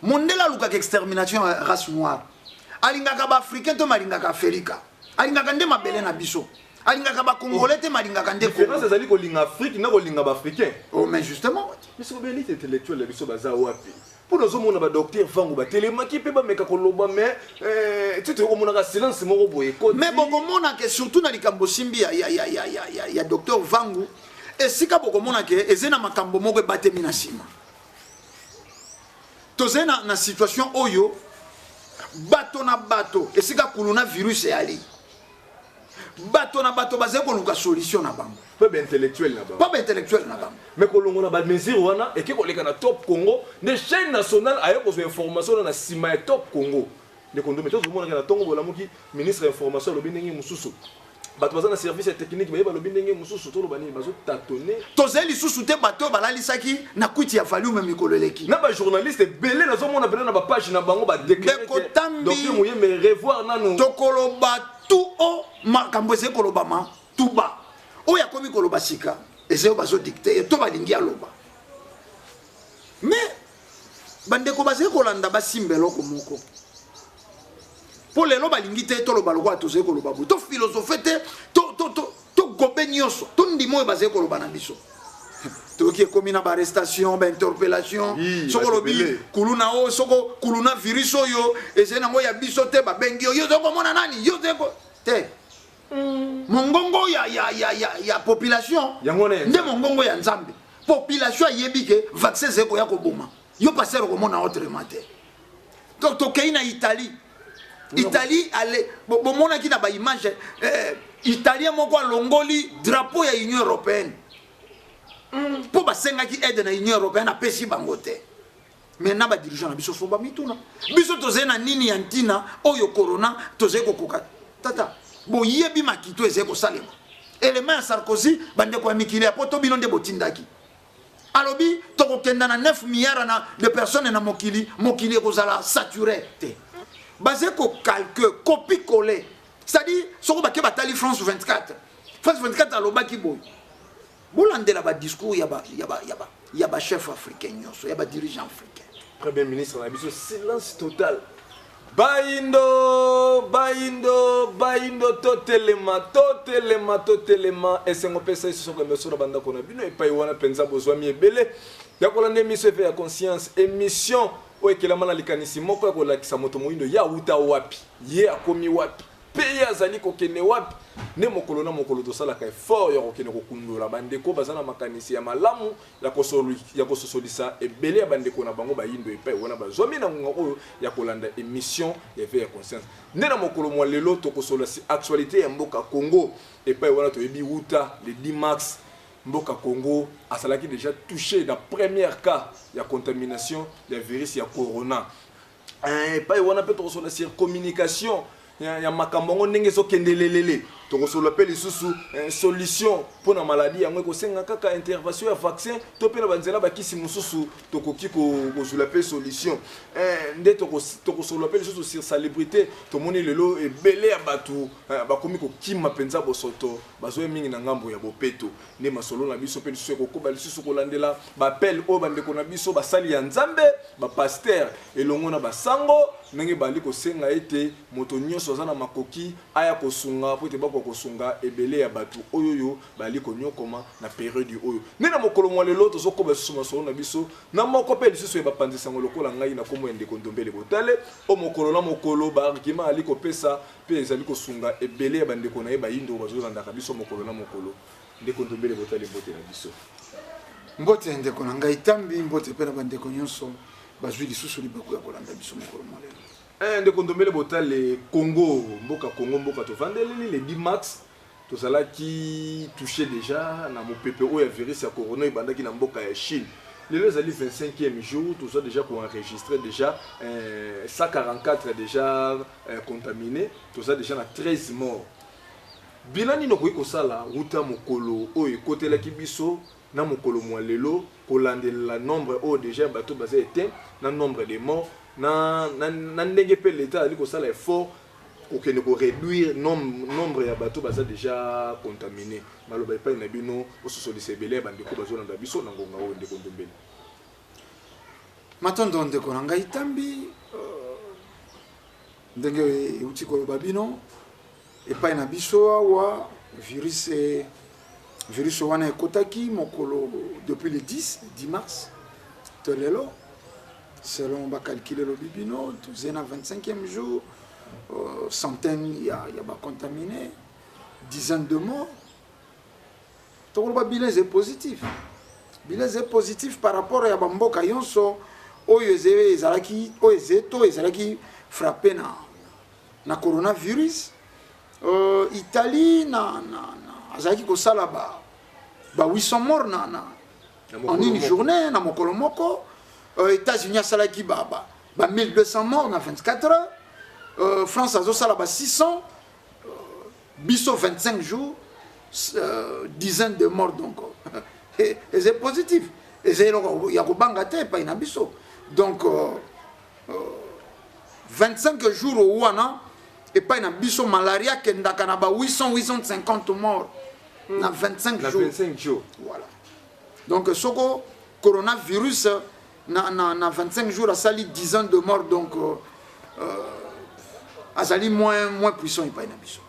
Mondela luka extermination race noire. Alingaka ba africain to malingaka Afrika. Alingaka nde mabele na biso. Alingaka ba congolais te malingaka nde Congo. Différence ezali ko linga Afrique na ko linga ba africain. Oh mais justement. Mais c'est une élite intellectuelle la biso baza wapi. Pour nous omona ba docteur Vangu ba télémaki pe ba meka koloba mais tu te omona ka silence moko boye ko. Mais bokomona que surtout na likambo simbi ya docteur Vangu et sika bokomona que ezena makambo moko batemi na sima. Tozena na situation oyo bato na bato esika kuluna virus yali bato na bato baze ko luka solution na bango pas intellectuel na bango pas intellectuel na bango mais ko longo na ba mesure wana et ke ko leka na top Congo ne chaîne nationale ayo ko information na sima ya top Congo ne kondo meto zo mona na tongo bolamuki ministre information lobi ndenge mususu bato baza na service technique ba lobi ndenge mususu to lobani bazo tâtonner tozeli susu te bato balalisaki na kwiti ya volume mikoleleki na ba journaliste belé na zo mona belé na ba page na bango ba déclarer donc moye mais revoir nanu tokoloba tout o makambo eze kolobama tuba oyo akomi koloba sika eze bazo dicter to balingi aloba mais bandeko baze kolanda basimbelo ko moko pour lelo balingi te to loba lokwa to ze koloba bu to philosophie te to gobe nyonso to ndimo baze koloba na biso to ki komi na ba arrestation ba interpellation soko lobi kuluna o soko kuluna virus oyo eze na ngo ya biso te ba bengi yo zo komona nani yo ze ko te mongongo ya population nde mongongo ya nzambe population yebi ke vaccin zeko ya koboma yo passer komona autrement te to kei na Italie allait bomona ki na ba image italien moko longoli drapeau ya Union européenne po basenga ki aide na Union européenne apesi bango te mais na ba dirigeant na biso so ba mituna biso tozena nini ya ntina oyo corona toze kokoka tata bo yebi makito eze ko salema élément ya Sarkozy bande ko mikile po to bino nde botindaki alobi to kokenda na 9 milliards de personnes na mokili kozala saturé te basé ko calcul copie coller c'est-à-dire soko ba ke batali France 24 alobaki boy bolandela ba discours ya ba chef africain nyonso ya ba dirigeant africain premier ministre na biso silence total Baindo totelema esengo pesa iso ko mesura banda kona bino epai wana penza bozwa mi ebele ya kolande émission ya conscience émission o ekelama na likanisi moko ya kolakisa moto moindo ya uta wapi ye akomi wapi pe azali kokene wapi ne mokolo na mokolo tosalaka effort ya kokene kokundola bandeko bazana makanisi ya malamu ya kososolisa ebele ya bandeko na bango bayindo epai wana bazwami na ngonga oyo ya kolanda émission ya veille ya conscience nde na mokolo mwa lelo tokosola si actualité ya mboka Congo epai wana toyebi uta le 10 mars mboka Congo asalaki déjà touché na première cas ya contamination ya virus ya corona epai wana pe tokosola sur communication ya makambo ndenge so kendelelele tokosola pe lisusu solution pour na maladie yango kosenga kaka intervention ya vaccin to pe na banzela bakisi mususu tokoki kozula pe solution nde tokosola pe lisusu sur célébrité to moni lelo ebele ya batu bakomi kokima penza bosoto bazoe mingi na ngambo ya bopeto nde masolo na biso pe lisusu kokoba lisusu kolandela ba appel o bandeko na biso basali ya nzambe ba pasteur elongo na basango ndenge bali kosenga ete moto nyonso azana makoki aya kosunga po te bako kosunga ebele ya batu oyoyo bali konyokoma na période oyo nena mokolo mwa lelo tozokoba susu masolo na biso na moko pe lisusu ba panzisango lokola ngai na komo ende kondombele botale o mokolo na mokolo ba argument ali kopesa pe ezali kosunga ebele ya bandeko na ye bayindo bazolanda ka biso mokolo na mokolo nde kondombele botale bote na biso mbote ndeko na ngai tambi mbote pe na bandeko nyonso bazwi lisusu libaku ya kolanda biso mokolo mwa lelo ndeko ndombele botale Congo mboka tovandeli le 10 mars tozalaki touché déjà na mopepe oyo ya virus ya corona ebandaki na mboka ya Chine lelo ezali 25e jour toza déjà enregistré déjà 144 déjà contaminés toza déjà na 13 morts bilani no koyi kosala uta mokolo oyo ekotelaki biso na mokolo mwa lelo kolandela nombre oyo déjà bato baza éteint na nombre de morts na ndenge pe l'état ali kosala effort kokende ko réduire nombre ya bato baza déjà contaminé maloba epai na bino ososolisa ebele ya bandeko bazolanda biso na ngonga oyo ndeko ndombele matondo ndeko na ngai tambi ndenge euti koloba bino epai na biso awa virus wana ekotaki mokolo depuis le 10 mars to lelo selon bacalcule lobi bino toze na 25e jour centaine ya bacontaminé dizaines de morts tokoloba bilan est positif par rapport à bamboka yonso oyo ezalaki frappé na coronavirus. Italie azalaki kosala ba 800 morts en une journée na mokolo moko. États-Unis asalaki ba 1200 morts na 24 heures. France azosala ba 600 biso 25 jours dizaines de morts donc et c'est positif et c'est ya kobanga te pa ina biso donc 25 jours au wana et pas ina biso malaria kendaka na ba 850 morts na 25 jours voilà donc soko coronavirus na 25 jours asali dizaines de morts donc azali moins puissant et pas ina biso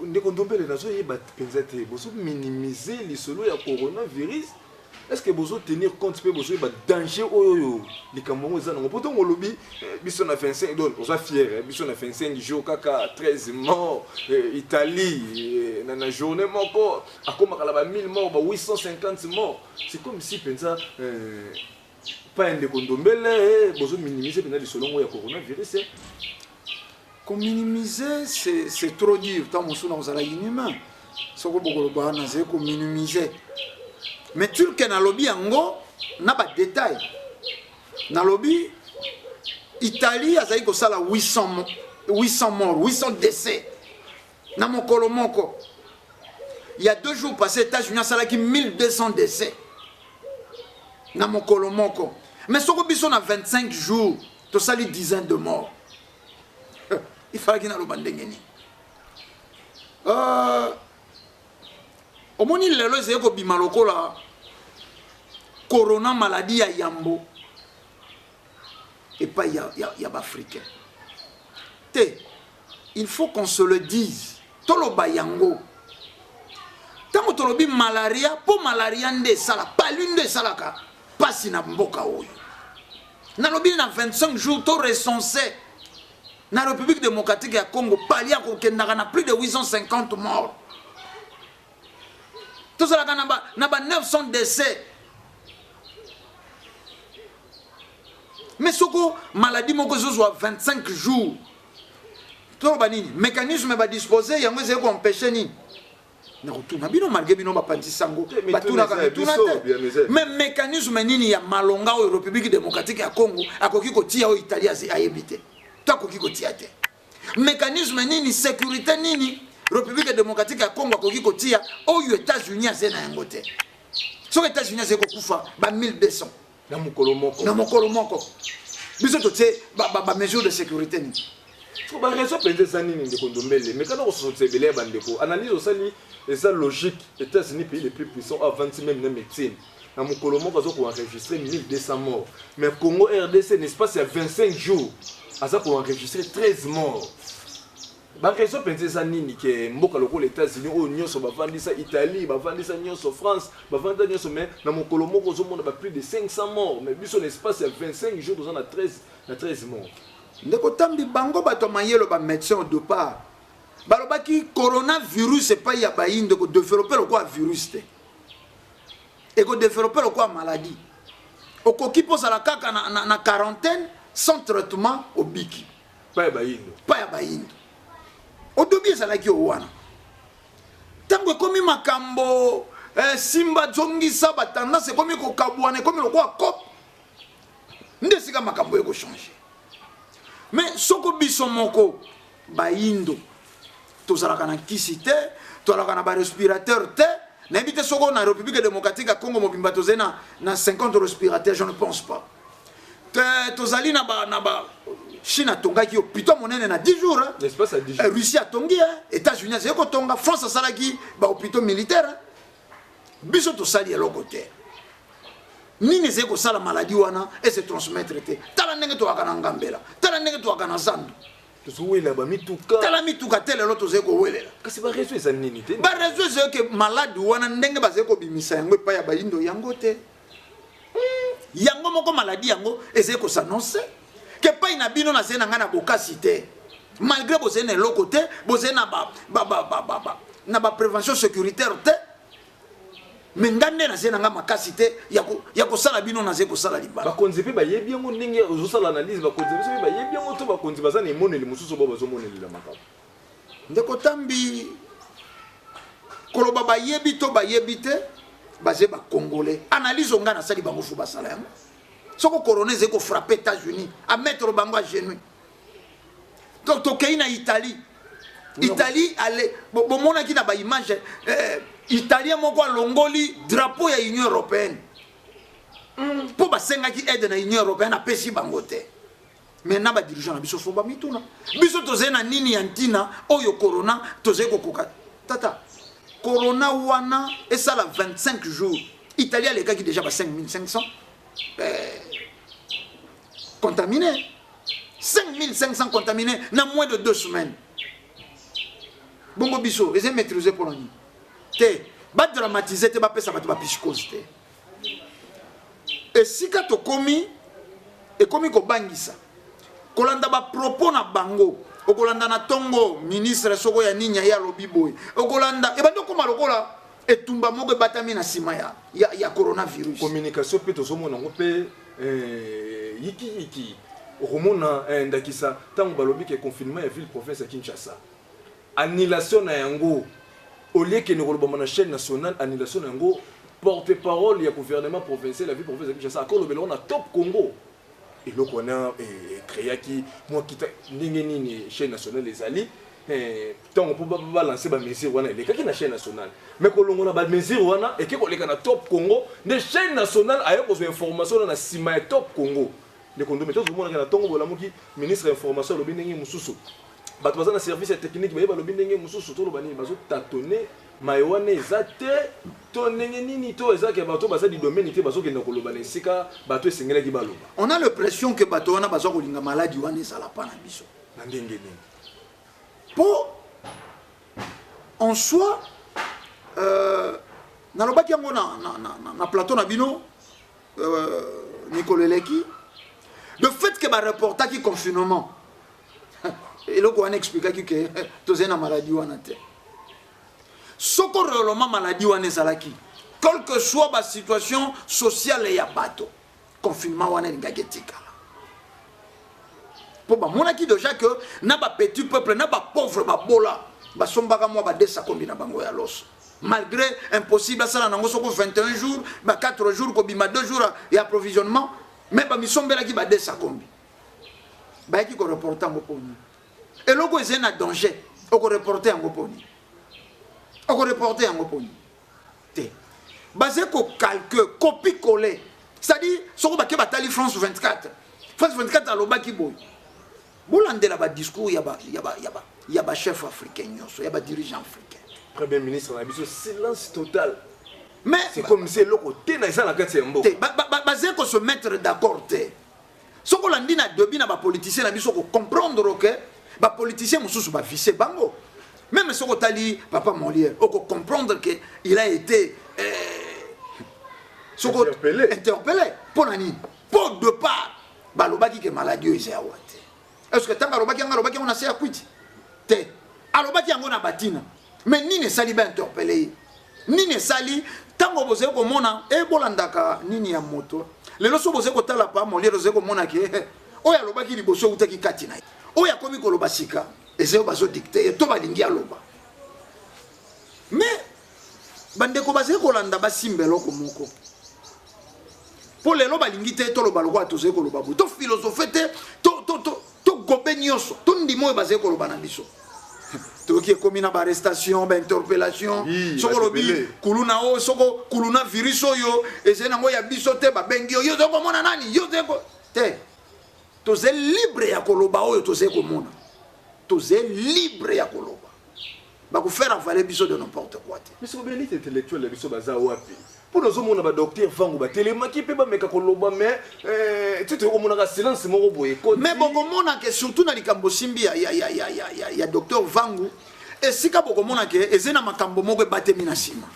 ndeko ndombele nazo yeba penza te bozo minimiser lisolo ya coronavirus. Est-ce que bozo tenir compte pe bozo yeba danger oyo likambo ngo ezana poto ngolobi biso na 25 donc on soit fier biso na 25 jours kaka 13 morts Italie na journée moko akoma kala ba 1000 morts ba 850 morts c'est comme si penza pas ndeko ndombele bozo minimiser penza lisolo ngo ya coronavirus. Minimiser, c'est trop dur. Tant que vous avez inhumain, c'est que minimiser. Mais tu le dans lobby n'a pas de détails. Dans lobby, Italie a 800 morts, 800 décès. Dans mon colomoko, il y a 2 jours passés, États-Unis a 1200 décès. Dans mon colomoko. Mais ce qu'on a 25 jours, tu as dizaines de morts. Il fallait qu'il y ait un bandengeni. Au moins, il y a un corona maladie à Yambo. Et pas il y a africain. Il faut qu'on se le dise. Tolo bayango. Tant que tolo bi malaria, pour malaria nde sala, pas l'une de salaka, pas si na mboka oyo. Na lobi na 25 jours, to recensé. Dans la République démocratique du Congo, il y a plus de 850 morts. Tout ça, il y a 900 décès. Mais ce maladie, soit 25 jours. Tout le mécanisme va disposer, il y a un empêcher. Mais mécanisme nini ya malonga au République démocratique du Congo, a koki ko tia au Italie a éviter. Mécanisme nini sécurité nini République démocratique ya Congo akoki kotia aux États-Unis azena yangote. Sur les États-Unis azeko kufa ba 1200 na mokolo moko. Biso to tse ba mesure de sécurité ni. Ko ba raison penza nini ndeko ndombele mais quand on se sebele bandeko analyse osali et ça logique États-Unis pays les plus puissants avant même na médecine. Na mokolo moko azoko enregistrer 1200 morts mais Congo RDC n'est pas c'est 25 jours. Asa pour enregistrer 13 morts. Ba raison penza nini ke mboka loko les États-Unis o nyonso ba vandisa Italie, ba vandisa nyonso France, ba vanda nyonso mais na mokolo moko zo mona ba plus de 500 morts mais biso l'espace ya 25 jours dans na 13 morts. Ndeko tambi bango bato mayelo ba médecin de part. Balobaki coronavirus c'est pas ya ba inde ko développer le quoi virus te. Et ko développer le quoi maladie. Okoki posa la kaka na quarantaine sans traitement au biki. Pas ya baindo. Pas ya baindo. Odobi ezalaki owana. Tango komi makambo simba zongisa batanda c'est comme ko kabwana comme le quoi cop. Ndesika makambo eko changer. Mais soko biso moko baindo tozalaka na kisi te, tozalaka na ba respirateur te, na ebite soko na République démocratique ya Congo mobimba tozena na 50 respirateurs, je ne pense pas. Tozali na ba Chine tongaki hôpital monene na 10 jours. L'espace à 10 jours. Russie a tongi, États-Unis a zeko tonga, France a salaki ba hôpital militaire. Biso to sali eloko te. nini ezali kosala maladie wana ese transmettre te tala ndenge toyaka na ngambela tala ndenge toyaka na zandu tozowelela bamituka tala mituka te lelo tozali kowelela kasi barezo eza nini te barezo ezali ke maladi wana ndenge bazali kobimisa yango epai ya bayindo yango te yango moko maladi yango ezali kosanonse ke epai na bino nazali na ngai na bokasi te malgré bozali na eloko te bozali na baprévention sécuritaire te mais ngande nazali na ngai makasi te ya kosala bino nazali kosala libala bakonzi mpe bayebi yango ndenge ozosala analyse bakonzi biso mpe bayebi yango to bakonzi baza na emoneli mosusu bao bazomonelela makambo ndeko tambi koloba bayebi to bayebi te bazali bacongolais analyse ongai nasali bango fu basala yango soko corona ezali kofrappe États-Unis amettre bango à genoux tokei na Italie ale bomonaki na baimage italien moko alongoli drapeau ya Union européenne mpo basengaki aide na Union européenne apesi bango te mais na badirigeant na biso fo bamituna biso tozali na nini ya ntina oyo corona tozali kokoka tata corona wana esala 25 jours Italie alekaki déjà ba 5500 contaminés 5500 contaminés na moins de 2 semaines bongo biso ezali maîtriser pour nani te badramatiser te bapesa bato bapsychose te esika tokomi ekomi kobangisa kolanda bapropos na bango okolanda na ntongo ministre soko ya nini ya lobi boye okolanda ebandi okoma lokola etumba moko ebatami na nsima ya coronavirus communication mpe tozomona yango mpe yikiyiki okomona ndakisa ntango balobi ke confinement ya ville province ya Kinshasa annulation na yango au lieu que nous relevons la chaîne nationale annulation yango porte-parole du gouvernement provincial la ville provinciale de Kinshasa encore le on a top Congo et donc on a créé qui moi qui nini chaîne nationale les alliés tant on peut pas lancer ba mesure wana les qui na chaîne nationale mais ko longo na ba mesure wana et que ko leka na top Congo les chaîne nationale ayo ko information na sima top Congo les condominiums tout le monde na tongo bola moki ministre information lobi ndenge mususu bato baza na service technique bayeba lobi ndenge mususu to lobani bazo tâtonner mayoane ezate to ndenge nini to ezake bato baza di domaine te bazo kenda koloba na sika bato esengela ki baloba on a l'impression que bato wana bazo kolinga maladie wana ezala pa na biso na ndenge nini po en soi nalobaki yango na plateau na bino Nicoleleki le fait que ba reportaki confinement eloko wana expliquaki ke tozali na maladie wana te soko réellement maladie wana ezalaki quelle que soit ba situation sociale ya bato confinement wana elingaki etikala mpo bamonaki déjà que na bapetit peuple na bapauvre babola basombaka mwa badesa kombi na bango ya loso malgré impossible asala nango soko 21 jours ba 4 jours kobima 2 jours ya approvisionnement mais bamisombelaki badesa kombi bayaki koreporte yango mponi eloko ezali na danger okoreporte yango mponi okoreporte yango mponi te baze kocalcule copie coller c'est-à-dire soko bake batali France 24 alobaki boye bolandela badiscours ya bachef africain nyonso ya badirigeant africain premier ministre na biso silence total mais c'est comme si eloko te na eza na kati ya mboka baze ko se mettre d'accord te soko landi na debi na bapoliticien na biso comprendre que bapoliticien mosusu bavise bango même soko tali papa Molière oko comprendre que il a été soko interpellé pour nani pour de part balobaki que maladie eza ya wate est-ce que tanga alobaki on a se akwiti te alobaki yango na batina mais nini sali ba interpellé nini sali tango boze ko mona bolandaka nini ya moto lelo so boze ko tala pa Molière boze ko mona ke oya alobaki liboso utaki kati na oya komi koloba sika ezeo bazo dicter to balingi aloba mais bandeko baze kolanda basimbelo ko moko po lelo balingi te to loba lokwa toze koloba bo to philosophie te to gobe nyonso to ndimo baze koloba na biso toki ekomi na arrestation ba interpellation soko lobi kuluna o soko kuluna virus oyo ezena ngo ya biso te ba bengi yo zoko mona nani yo zeko te toze libre ya koloba oyo toze komona toze libre ya koloba ba ko faire avaler biso de n'importe quoi te mais c'est l'élite intellectuelle biso baza wapi pour nous hommes on a docteur Vangu ba télémaki pe ba meka koloba mais tu te comme on a silence moko boye mais bokomona que surtout na likambo simbi ya docteur Vangu esika bokomona que ezena makambo moko batemi na sima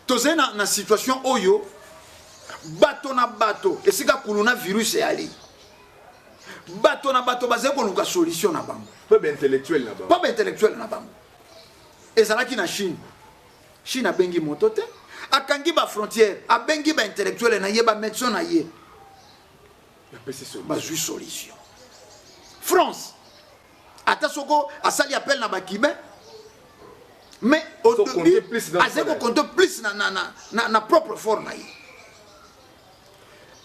tozena na situation oyo bato na bato esika coronavirus yali bato na bato baze koluka solution na bango pas intellectuel na bango pas intellectuel na bango ezalaki na Chine abengi moto te akangi ba frontière abengi ba intellectuel na ye ba médecin na ye ba jui solution France ata soko asali appel na ba Kibé mais au début azeko compte plus na propre fort na ye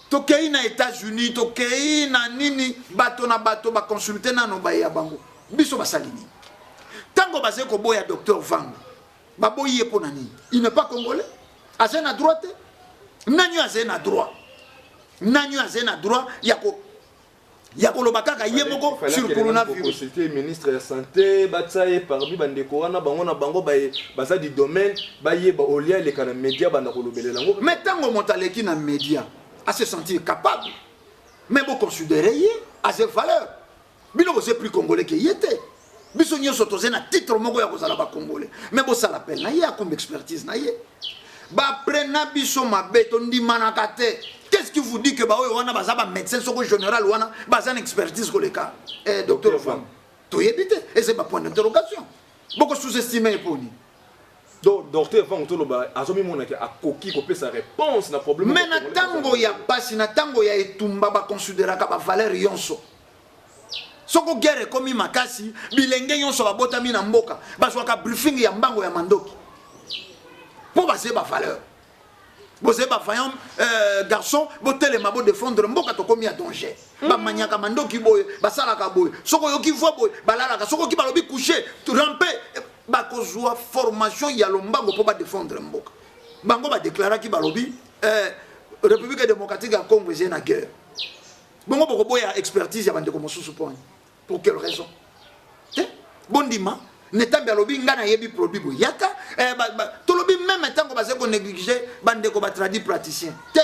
tokei na États-Unis tokei na nini bato na bato ba consulter na no ba ya bango biso basalini tango bazeko boya docteur Vangu baboye po nani il n'est pas congolais azena droite nanyo azena droit yako lobakaka yemoko sur coronavirus consulter ministre de santé batsaye parmi bandeko wana bango na bango baza du domaine baye ba olia les kana média banda kolobelela ngo mais tango montaleki na média à se sentir capable mais vous considérez à ses valeurs bino vous êtes plus congolais que yete biso nyonso tozena titre moko ya kozala ba congolais mais bo sala appel na ye comme expertise na ye ba prena biso mabeto ndimana kate qu'est-ce qui vous dit que ba oyo wana baza ba médecin soko général wana baza expertise ko le cas docteur Vangu to yebite et c'est pas point d'interrogation beaucoup sous-estimé poni donc docteur Vangu to loba azomi mona ke akoki ko pesa réponse na problème mais na tango ya pasi na tango ya etumba ba considérer ka ba valeur yonso soko guerre komi makasi bilenge yonso babotami na mboka bazwaka briefing ya mbango ya mandoki po base ba valeur bose ba vaillant garçon botelema bo défendre mboka to komi ya danger ba manyaka mandoki boye basalaka boye soko yoki voix boye balalaka soko ki balobi coucher ramper ba kozwa formation ya lombango po ba défendre mboka bango ba déclarer ki balobi République démocratique ya Congo est na guerre bongo boko boya expertise ya bandeko mosusu point. Pour quelle raison? Bondima, netambi alobi ngana yebi produit bo yaka tolobi même temps ko baze ko négliger bandeko ba tradi praticien. Te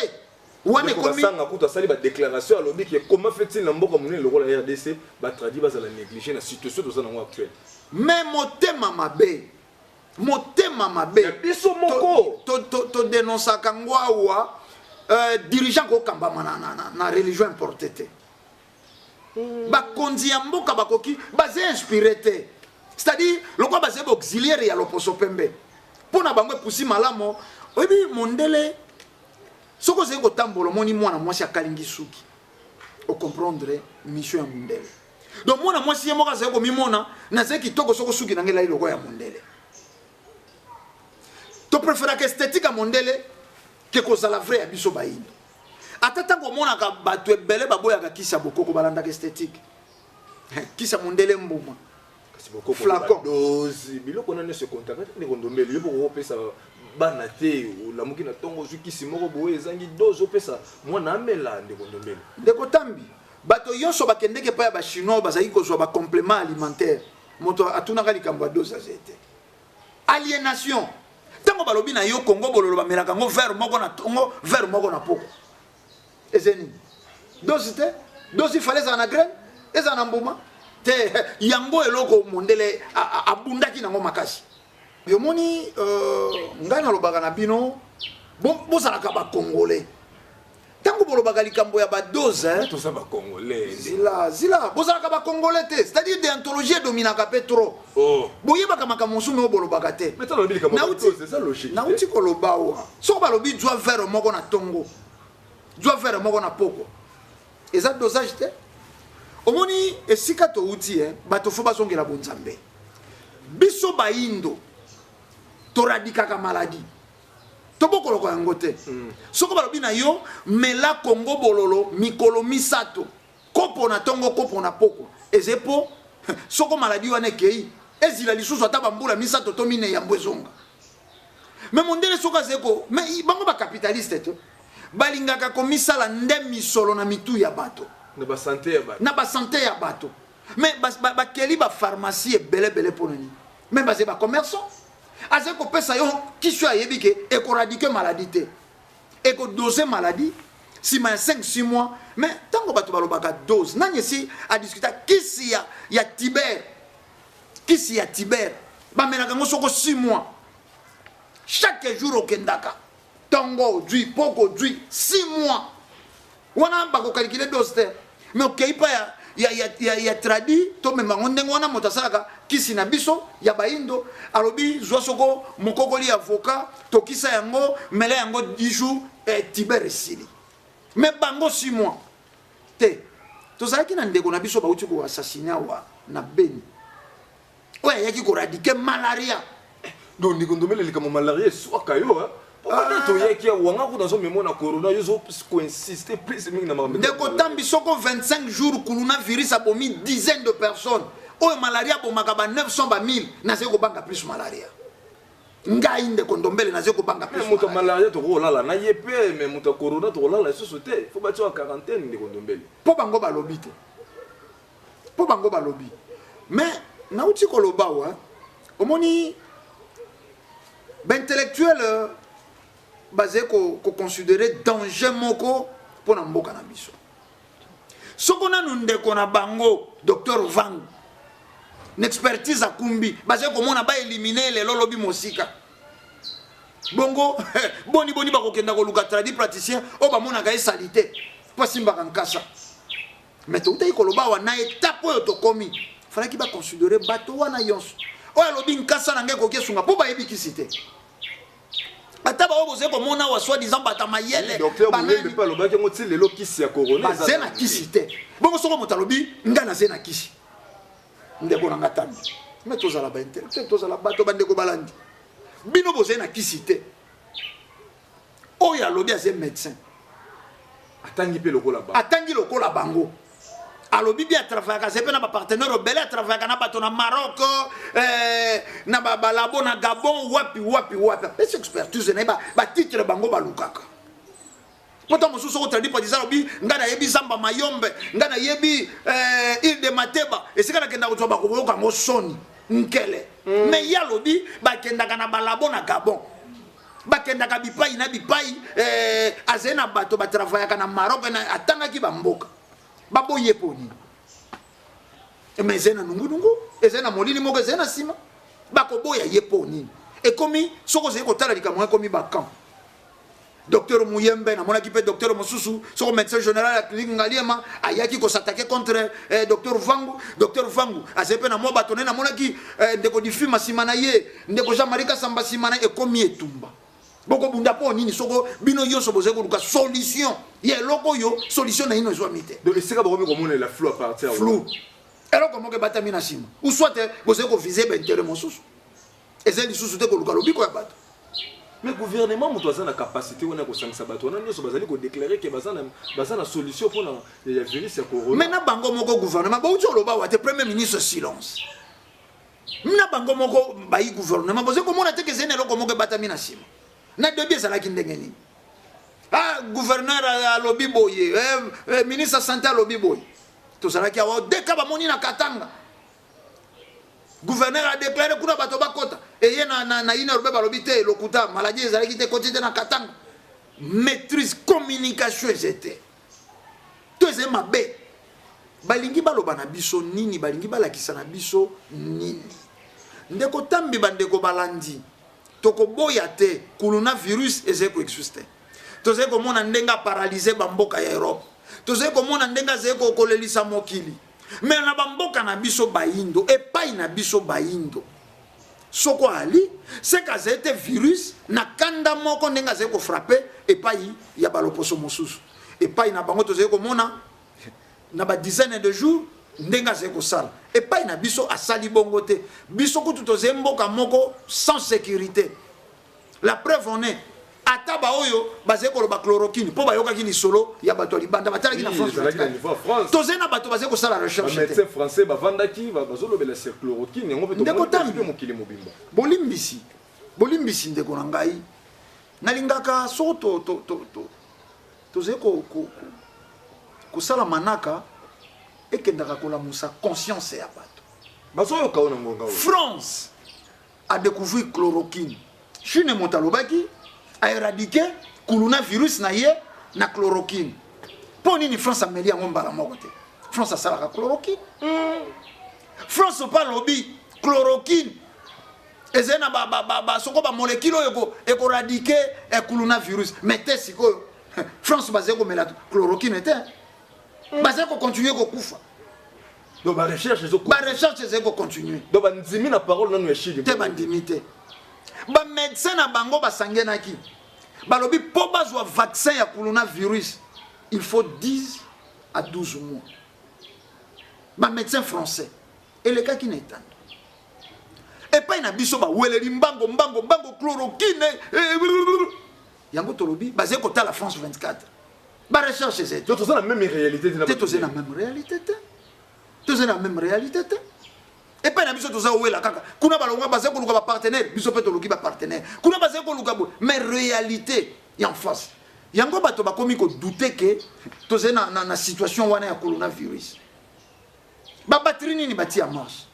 wane komi sanga kuta sali ba déclaration alobi que comment fait-il na mboka munene le rôle ya RDC ba tradi ba la négliger na situation de zana actuelle. Mais motema mabe biso moko to dénoncer kangwa dirigeant ko kamba na religion importée. Bakonzi ya mboka bakoki baze inspiré te c'est-à-dire lokwa baze auxiliaire ya loposo pembe pona bango pusi malamo obi mondele soko ze ko tambolo moni mwana mwasi akalingi suki o comprendre mission ya mondele donc mwana mwasi yemoka ze ko mimona na ze kitoko soko suki na ngela iloko ya mondele to préférer que esthétique ya mondele ke ko sala vrai ya biso bayindo atata komona ka bato ebele baboya ka kisa bokoko balanda ka esthétique kisa mondele mbuma kasi bokoko flacon dose biloko nane se contact ne kondombeli yebo ko pesa bana te la muki na tongo zukisi moko boye ezangi dose opesa mwana amela nde kondombeli ndeko tambi bato yonso bakendeke pa ya ba chinois bazali kozwa ba complément alimentaire moto atunaka likambo ya dose azete aliénation tango balobi na yo Congo bololo bamelaka ngo verre moko na poko ezeni dosi te dosi fallait ça na graine eza na mbuma te yango eloko mondele abundaki nango makasi yo moni ngana lobaka na bino bo salaka ba congolais tango bolobaka likambo ya ba dose tout ça ba congolais zila bo salaka ba congolais te c'est-à-dire déontologie dominaka petro boyebaka makambo mosusu me bolobaka te mais talo bilika mo c'est ça logique na uti koloba wa soko balobi doit faire moko na tongo doit faire moko na poko eza dosage te omoni esika to uti bato fo bazongela bonzambe biso baindo to radikaka maladie to bokoloko yango te soko balobi na yo mela Congo bololo mikolo misato kopo na tongo kopo na poko ezepo soko maladie wana ekei ezila lisusu ata bambula misato to mine ya mbwezonga mais mondele soko azeko mais bango ba capitaliste te balingaka komisala nde misolo na mitu ya bato na ba santé ya bato mais bakeli ba pharmacie ebele bele ponani même base ba commerçant aza kopesa yo kisi oyo ayebi ke ekoradike maladie te ekodose maladie sima ya 5-6 mois. Mais ntango bato balobaka dose nani esi adiskuta kisi ya tiber, kisi ya tiber bamenaka yango soko 6 mois chaque jour okendaka tongo ozwi poko ozwi 6 mois wana bakokalkule dose te. Mais okei pa ya tradi to memango ndenge wana moto asalaka kisi na biso ya baindo alobi zwa soko mokokoli avocat tokisa yango mele yango 10 jours tiber esili. Mais bango 6 mois te tozalaki na ndeko na biso bauti ko assassiner wa na Beni oyo ayaki koradike malaria. Donc ndeko ndomele likama malaria swaka yo pourquoi to yaki wanga ko dans memo na corona yo zo ko insister plus mingi na makambo ndeko tambi soko 25 jours coronavirus abomi dizaines de personnes oyo malaria bomaka ba 900 ba 1000 na zeko banga plus malaria ngai ndeko ndombele na zeko banga plus muta malaria to kolala na yepe mais muta corona to kolala société faut battre en quarantaine ndeko ndombele po bango balobi te po bango balobi. Mais na uti koloba wa omoni ba intellectuel basé ko considérer danger moko pour na mboka na biso soko na ndeko na bango docteur Vang n'expertise akumbi basé ko mona ba éliminer les lolobi mosika bongo boni bakokenda ko luka tradi praticien o ba mona ga salité po simba kankasa. Mais to utai koloba wa na étape oyo to komi fallait ki ba considérer bato wana yonso oyo lobi nkasa na ngeko kesunga po ba yebikisi te ataba oboze ko mona wa soi disant bata mayele docteur Moulembe pa lobaki ngoti lelo kisi ya corona zena kisi te bongo soko motalobi ngana zena kisi ndeko na ngatambi. Mais tozala ba intellectuel tozala bato bandeko balandi bino boze na kisi te oyo alobi aze médecin atangi pe lokola ba atangi lokola bango alobi bi atravaillaka zepe na ba partenaire obele atravaillaka na bato na Maroc na ba labo na Gabon wapi pese expertise na ba titre bango balukaka poto mosusu ko tradi podisa lobi ngana yebi Zamba Mayombe ngana yebi Île de Mateba esika na kenda kutoba ko boka ngo soni nkele. Mais ya lobi ba kenda kana ba labo na Gabon bakenda ka bipai na bipai azena bato ba travaillaka na Maroc na atanga ki bamboka baboye poni mais zena nungu ezena molili moko ezena sima bakoboya yeponi ekomi soko zeko tala likamwa ekomi bakan docteur Muyembe na mona ki pe docteur Mosusu soko médecin général ya clinique Ngaliema ayaki ko s'attaquer contre docteur Vangu azepe na mo batone na mona ki ndeko difima simana ye ndeko Jean-Marie Kasamba simana ekomi etumba boko bunda po nini soko bino yoso boze ko luka solution ye loko yo solution na ino zo mite donc esika ba komi komona la flou à partir flou elo komo ke batami na sima ou soit boze ko viser ben tere mosusu ezeli susu te ko luka lobiko ya bato. Mais gouvernement muto azana capacité wana ko sangisa bato wana nyoso bazali ko déclarer que bazana solution pour la virus ya corona. Mais na bango moko gouvernement ba uti oloba wa te premier ministre silence na bango moko ba yi gouvernement boze ko mona te ke zene loko moko batami na sima na debi ezalaki ndenge nini gouverneur alobi boye ministre santé alobi boye tozalaki awa deka bamoni na Katanga gouverneur a déclaré kuna bato bakota eye na ina robe balobi te lokuta maladie ezalaki te koti te na Katanga maîtrise communication ezete to eze mabe balingi baloba na biso nini balingi balakisa na biso nini ndeko tambi bandeko balandi toko boya te coronavirus ezeko existe tozeko komona ndenga paralyser bamboka ya Europe tozeko komona ndenga zeko kolelisa mokili. Mais na bamboka na biso baindo epai na biso baindo soko ali c'est que c'était virus na kanda moko ndenga zeko frapper epai ya baloposo mosusu epai na bango tozeko komona na ba dizaine de jours ndenga zeko sala epai na biso asali bongo te biso kutu tozemboka moko sans sécurité. La preuve on est ataba oyo bazeko lo ba chloroquine po bayoka ki lisolo ya bato libanda batala ki na France tozena bato bazeko sala recherche médecin français bavandaki bazolo bela sur chloroquine ngo beto ndeko mokili mobimba bolimbisi ndeko na ngai nalingaka soto tozeko ko sala manaka ekendaka kola musa conscience ya bato bazoyo kaona ngonga France a découvert chloroquine. Chine Montalobaki a éradiqué coronavirus na ye na chloroquine. Pour ni France a mêlé en mbala mokote. France a salaka chloroquine. France pas lobby chloroquine. Et c'est na ba molécule yoko éradiquer le coronavirus. Mais t'es siko France basé comme la chloroquine était. Basé ko continuer ko kufa. Donc la recherche c'est ko continuer. Donc ba ndimi na parole na nweshili. Te ba ndimité. Ba médecin na bango ba sangenaki. Ba lobi po bazwa vaccin ya coronavirus. Il faut 10 à 12 mois. Ba médecin français. Et les cas qui n'étendent. Et pas une biso ba weleri mbango chloroquine. Yango tolobi basé kota la France 24. Ba recherche c'est. Donc c'est la même réalité. C'est la même réalité. C'est la même réalité. Et pas une biso toza wela kaka. Kuna balonga basé ko luka ba partenaire, biso pe toloki ba partenaire. Kuna basé ko luka bo, mais réalité y en face. Yango bato ba komi ko douter que toza na situation wana ya coronavirus. Ba batterie ni bati en marche.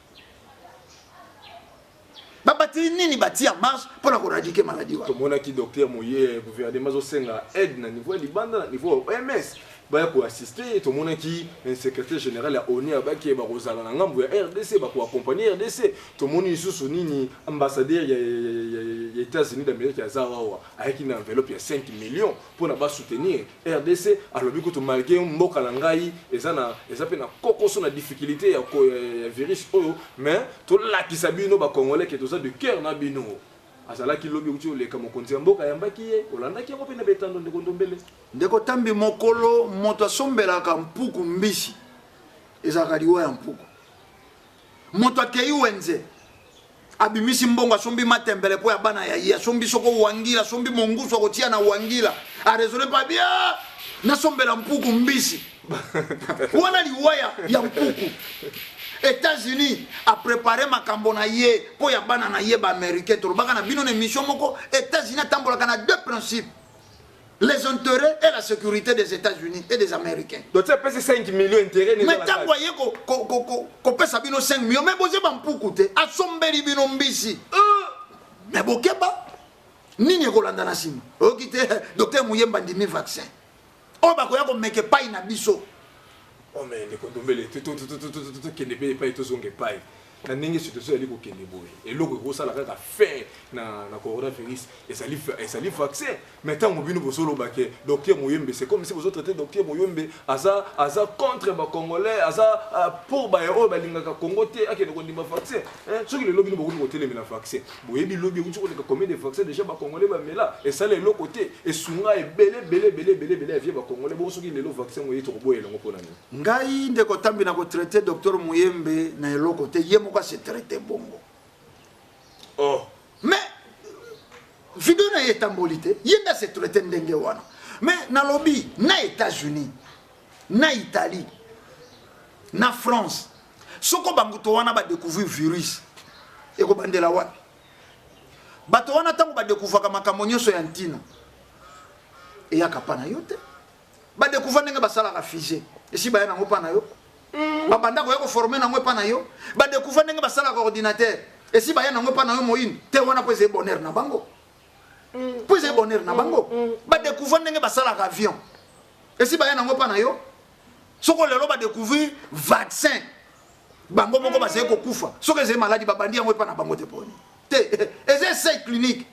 Ba batterie ni bati en marche pour la éradiquer maladie. Tout le monde qui docteur Moye gouvernement zo senga aide na niveau libanda na niveau OMS ba ko assister tout le monde qui un secrétaire général à ONU ba qui ba rozala na ngambo ya RDC ba ko accompagner RDC tout le monde isusu nini ambassadeur ya États-Unis d'Amérique ya zawa avec une enveloppe ya 5 millions pour na ba soutenir RDC alors biko to malgré mboka na ngai ezana pe na kokoso na difficulté ya virus oyo mais to la kisabino ba congolais qui to ça de cœur na bino azala ki lobi uti oleka mokonzi mboka yambaki ye olanda ki ngo pe na betando ndeko ndombele ndeko tambi mokolo moto asombelaka mpuku mbisi ezaka liwa ya mpuku moto akei wenze abimisi mbongo asombi matembele po ya bana ya ye asombi soko wangila asombi monguso akotia na wangila arezone pa bien nasombela mpuku mbisi wana liwa ya mpuku. États-Unis a préparé ma cambonaye pour y abana na yeba américain to baka na bino ne mission moko. États-Unis tambola kana deux principes, les intérêts et la sécurité des États-Unis et des Américains. Donc ça pèse 5 millions d'intérêts. Mais tant voyez ko pèse bino 5 millions mais boze ba mpukuté asombeli bino mbisi. Mais bokeba nini ko landa na sima. Okite docteur Muyemba ndimi vaccin. O ba ko ya ko meke pai na biso. Oh mais les condombele tout qui ne paye pas tout zonge paye na ndenge situation ali ko kende boye eloko ko sala kaka faire na coronavirus et ça li vaccin mais tant mobino bosolo baké docteur Moyembe c'est comme si vous autres traitez docteur Moyembe aza contre ba congolais aza pour ba o ba lingaka Congo te akende ko ndima vaccin ce que le lobby no boko ko télé na vaccin boyebi lobby ko ko ka combien de vaccins déjà ba congolais ba mela et ça le côté et sunga e belé vie ba congolais bo soki le vaccin moye to boye longo pona ni ngai ndeko tambi na ko traiter docteur Moyembe na eloko te yemo se traiter bongo. Oh. Mais vidéo na etambolité, yenda se traiter ndenge wana. Mais na lobby na États-Unis, na Italie, na France, soko banguto wana ba découvrir virus et ko bandela wapi. Bato wana tango ba découvrir ka makambo nyonso ya ntina. Et ya kapana yote. Ba découvrir ndenge basala ka fusée. Et si ba yana ngo pana yo. Babanda ko former na ngwe pa na yo ba découvrir ndenge basala ko ordinateur et si ba ya na ngwe pa na yo moine te wana pose bonheur na bango pose bonheur na bango ba découvrir ndenge basala ka avion et si ba ya na ngwe pa na yo soko lelo ba découvrir vaccin bango moko ba se ko kufa soko ze maladie ba bandi ngwe pa na bango te poni te et essai clinique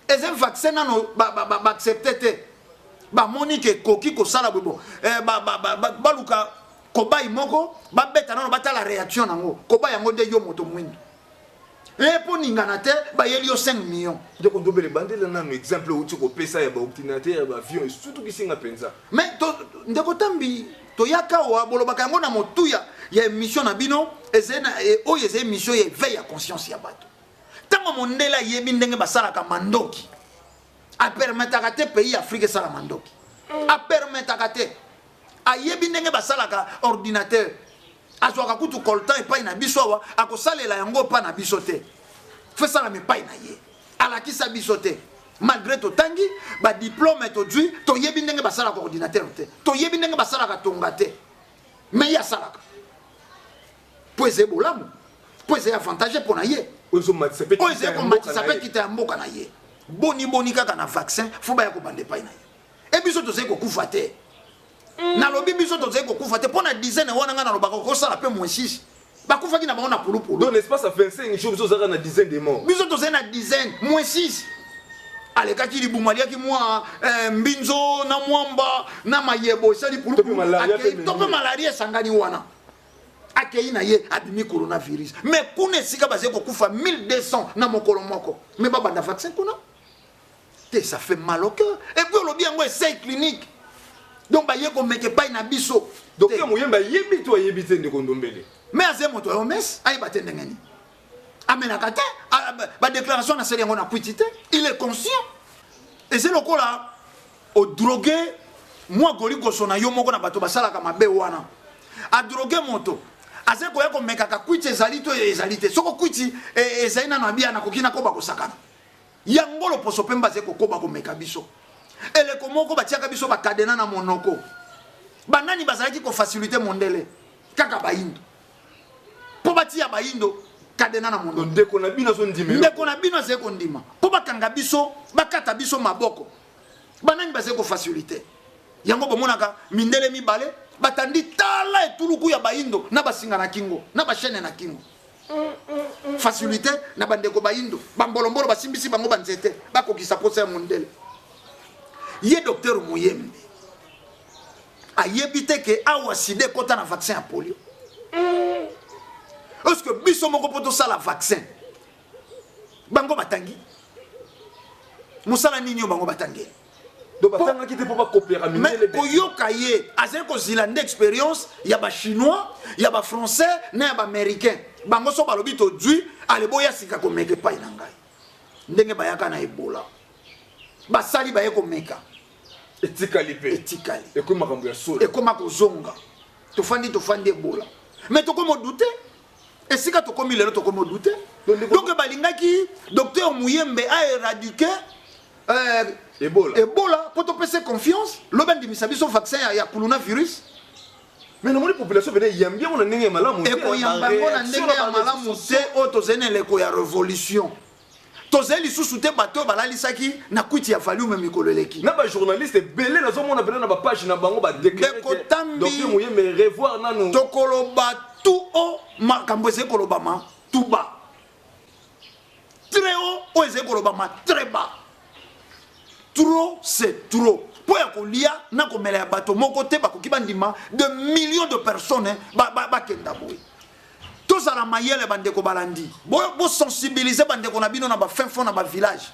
et ce vaccin nano ba accepter te ba monique koki ko sala bo ba luka kobai moko ba beta na bata la réaction nango kobai yango de yo moto mwindu et pour ningana te ba yeli yo 5 millions de ko dobele bandela na exemple uti ko pesa ya ba ordinateur ba avion surtout kisinga penza mais to ndeko tambi to yaka wa boloba kango na motuya ya émission na bino ezena o yeze émission ya veille à conscience ya bato tango mondela yebi ndenge basala ka mandoki a permettre te pays Afrique sala mandoki a permettre te ayebi ndenge basalaka ordinateur azwaka kutu koltan epai na biso awa akosalela yango pa na biso te fesala mepai na ye alakisa biso te malgré totangi ba diplôme tozwi toyebi ndenge basalaka ordinateur te toyebi ndenge basalaka tonga te mais ya salaka po eze bolamu po eze avantage po na ye ozomatisa pe oyo eza komatisa mpe kita ya mboka na ye boni kaka na vaccin fo baya kobanda epai na ye e biso tozali kokufa te nalobi biso tozali kokufa te mpo na dizaine wana ngai nalobaka kosala mpe moins 6 bakufaki na bango na pulupulu donc l'espace à 25 jours biso ozalaka na dizaine de morts biso tozali na dizaine moins 6 alekaki libuma aliaki mwa mbinzo na mwamba na mayebo esali pulupulu to mpe malaria esangani wana akei na ye abimi coronavirus mais kuna esika bazali kokufa 1200 na mokolo moko mais babanda vaccin kuna te ça fait mal au cœur et puis olobi yango essai clinique donc baye komeke epai na biso docteur Muyembe ayebi to ayebi te ndeko Ndombele mais aze moto ya omes ayeba te ndenge nini amenaka te badéclaration nasali yango na kwiti te il est conscient eze lokola odroge mwa golikoso na yo moko na bato basalaka mabe wana adroge moto aze koya komekaka kwiti ezali to ezali te soko kwiti ezali nano abia nakoki nakoba kosakana yango loposo mpe mbaze kokoba komeka biso eleko moko batiaka biso bakadena na monoko banani bazalaki kofacilite mondele kaka bayindo mpo batia bayindo kadena na monoko ndeko na bino azondima ndeko na bino azali kondima mpo bakanga biso bakata biso maboko banani bazali kofacilite yango bomonaka mindele mibale batandi tala etuluku ya bayindo na basinga na kingo na bashene na kingo facilité na bandeko bayindo bambolombolo basimbisi bango banzete bakokisa posa ya mondele ye docteur Muyembe ayebi te ke awa sida ekota na vaccin ya polio est-ce que biso moko po tosala vaccin bango batangi mosala nini yo bango batangi donc batangaki te mpo bakopera mais koyoka ye azali kozila nde expérience ya bachinois ya bafrançais na ya baaméricain bango so balobi tozwi aleboya sika komeka epai na ngai ndenge bayaka na ebola basali baye komeka etikali mpe etikali ekomi makambo ya solo ekoma kozonga tofandi ebola mais tokomi odute esika tokomi lelo tokomi odute donc balingaki docteur Muyembe aéradiqué ebola po topesa confiance lobi andimisa biso vaccin ya coronavirus mais namoni population vene eyambi yango na ndenge ya malamu ekoyamba yango na ndenge ya malamu te oyo tozali na eleko ya révolution tozali lisusu te bato oyo balalisaki na kwiti ya volume mikolo eleki na bajournaliste ebele nazomona pene na bapage na bango badeclaré Muyembe revoir nanu tokoloba tu o makambo ezali kolobama tout bas très haut oyo ezali kolobama très bas trop c'est trop po ya kolia na komela ya bato moko te bakoki bandima de millions de personnes bakenda boye tozala mayele bandeko balandi bosensibilize bandeko na bino na bafin fond na bavillage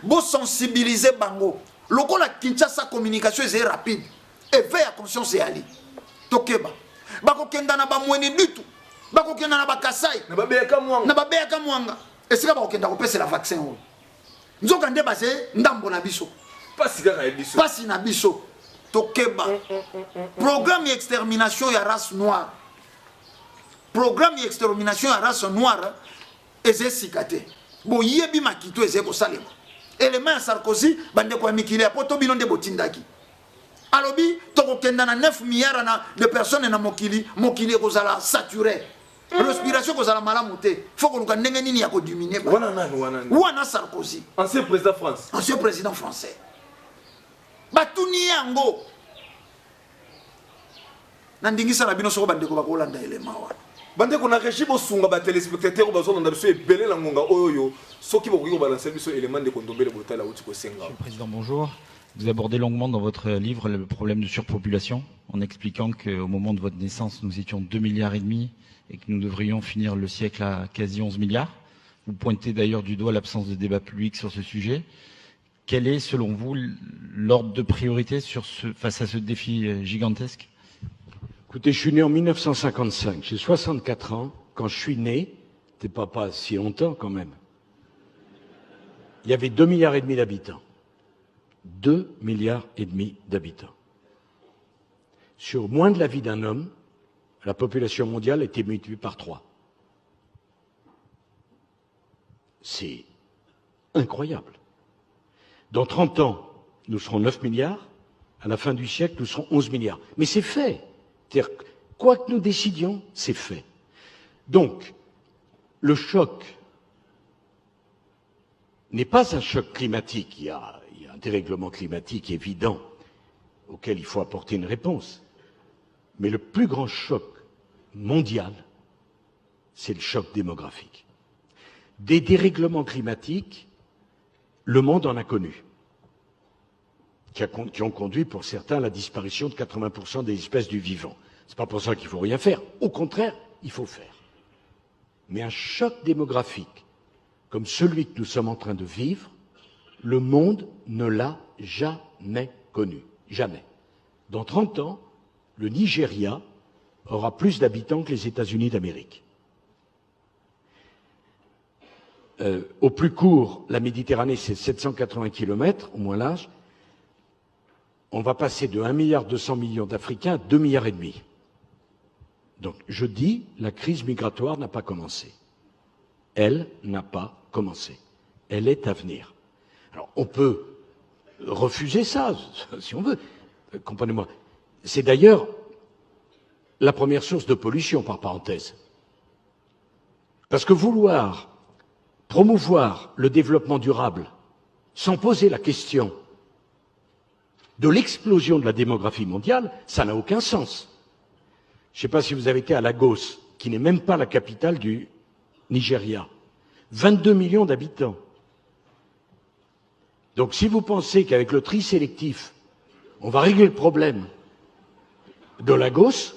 bosensibilize bango lokola Kinshasa communication ezali rapide éveil ya conscience eyali tokeba bakokenda na bamweni dutu bakokenda na bakasai na babeyaka mwanga esika bakokenda kopesela vaccin oyo nzoka nde base ndambo na biso pasi na biso tokeba programme ya extermination ya race noire programme ya extermination ya race noire ezesika te boyebi makito ezali kosalema élément ya Sarkozy bandeko ya mikili ya poto bino nde botindaki alobi tokokenda na 9 milliards de personnes na mokili ekozala saturé respiration kozala malamu te faut koluka ndenge nini ya kodimine wana Sarkozy ancien président français batuni yango na ndingisa na bino soko bandeko bakolanda elema wana bandeko na régie bosunga batelespectateur bazolanda biso ebele na ngonga oyo soki bokoki kobalansa biso élément ndeko Ndombele botala uti kosenga. Monsieur le Président, bonjour. Vous abordez longuement dans votre livre le problème de surpopulation en expliquant qu'au moment de votre naissance, nous étions 2,5 milliards et que nous devrions finir le siècle à quasi 11 milliards. Vous pointez d'ailleurs du doigt l'absence de débat public sur ce sujet. Quel est, selon vous, l'ordre de priorité face à ce défi gigantesque? Écoutez, je suis né en 1955, j'ai 64 ans. Quand je suis né, c'était pas si longtemps quand même, il y avait 2,5 milliards d'habitants. 2,5 milliards d'habitants. Sur moins de la vie d'un homme, la population mondiale a été multipliée par 3. C'est incroyable. Dans 30 ans, nous serons 9 milliards. À la fin du siècle, nous serons 11 milliards. Mais c'est fait. C'est-à-dire, quoi que nous décidions, c'est fait. Donc, le choc n'est pas un choc climatique. Il y a un dérèglement climatique évident auquel il faut apporter une réponse. Mais le plus grand choc mondial, c'est le choc démographique. Des dérèglements climatiques, le monde en a connu, qui ont conduit pour certains à la disparition de 80% des espèces du vivant. C'est pas pour ça qu'il faut rien faire. Au contraire, il faut faire. Mais un choc démographique, comme celui que nous sommes en train de vivre, le monde ne l'a jamais connu. Jamais. Dans 30 ans, le Nigeria aura plus d'habitants que les États-Unis d'Amérique. Au plus court, la Méditerranée, c'est 780 km, au moins large. On va passer de 1,2 milliard d'Africains à 2,5 milliards. Donc, je dis, la crise migratoire n'a pas commencé. Elle n'a pas commencé. Elle est à venir. Alors, on peut refuser ça, si on veut. Comprenez-moi. C'est d'ailleurs la première source de pollution, par parenthèse. Parce que vouloir promouvoir le développement durable sans poser la question de l'explosion de la démographie mondiale, ça n'a aucun sens. Je ne sais pas si vous avez été à Lagos, qui n'est même pas la capitale du Nigeria. 22 millions d'habitants. Donc si vous pensez qu'avec le tri sélectif, on va régler le problème de Lagos,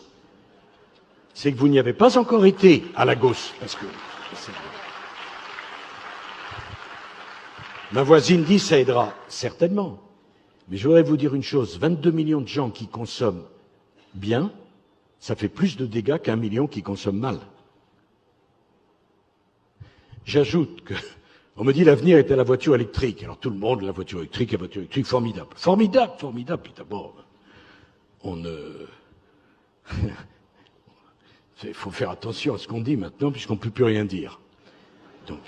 c'est que vous n'y avez pas encore été à Lagos. Parce que ma voisine dit ça aidera, certainement. Mais je voudrais vous dire une chose, 22 millions de gens qui consomment bien, ça fait plus de dégâts qu'1 million qui consomment mal. J'ajoute que, on me dit l'avenir était la voiture électrique. Alors tout le monde, la voiture électrique, formidable. Formidable, formidable. Puis d'abord, il faut faire attention à ce qu'on dit maintenant, puisqu'on ne peut plus rien dire. Donc,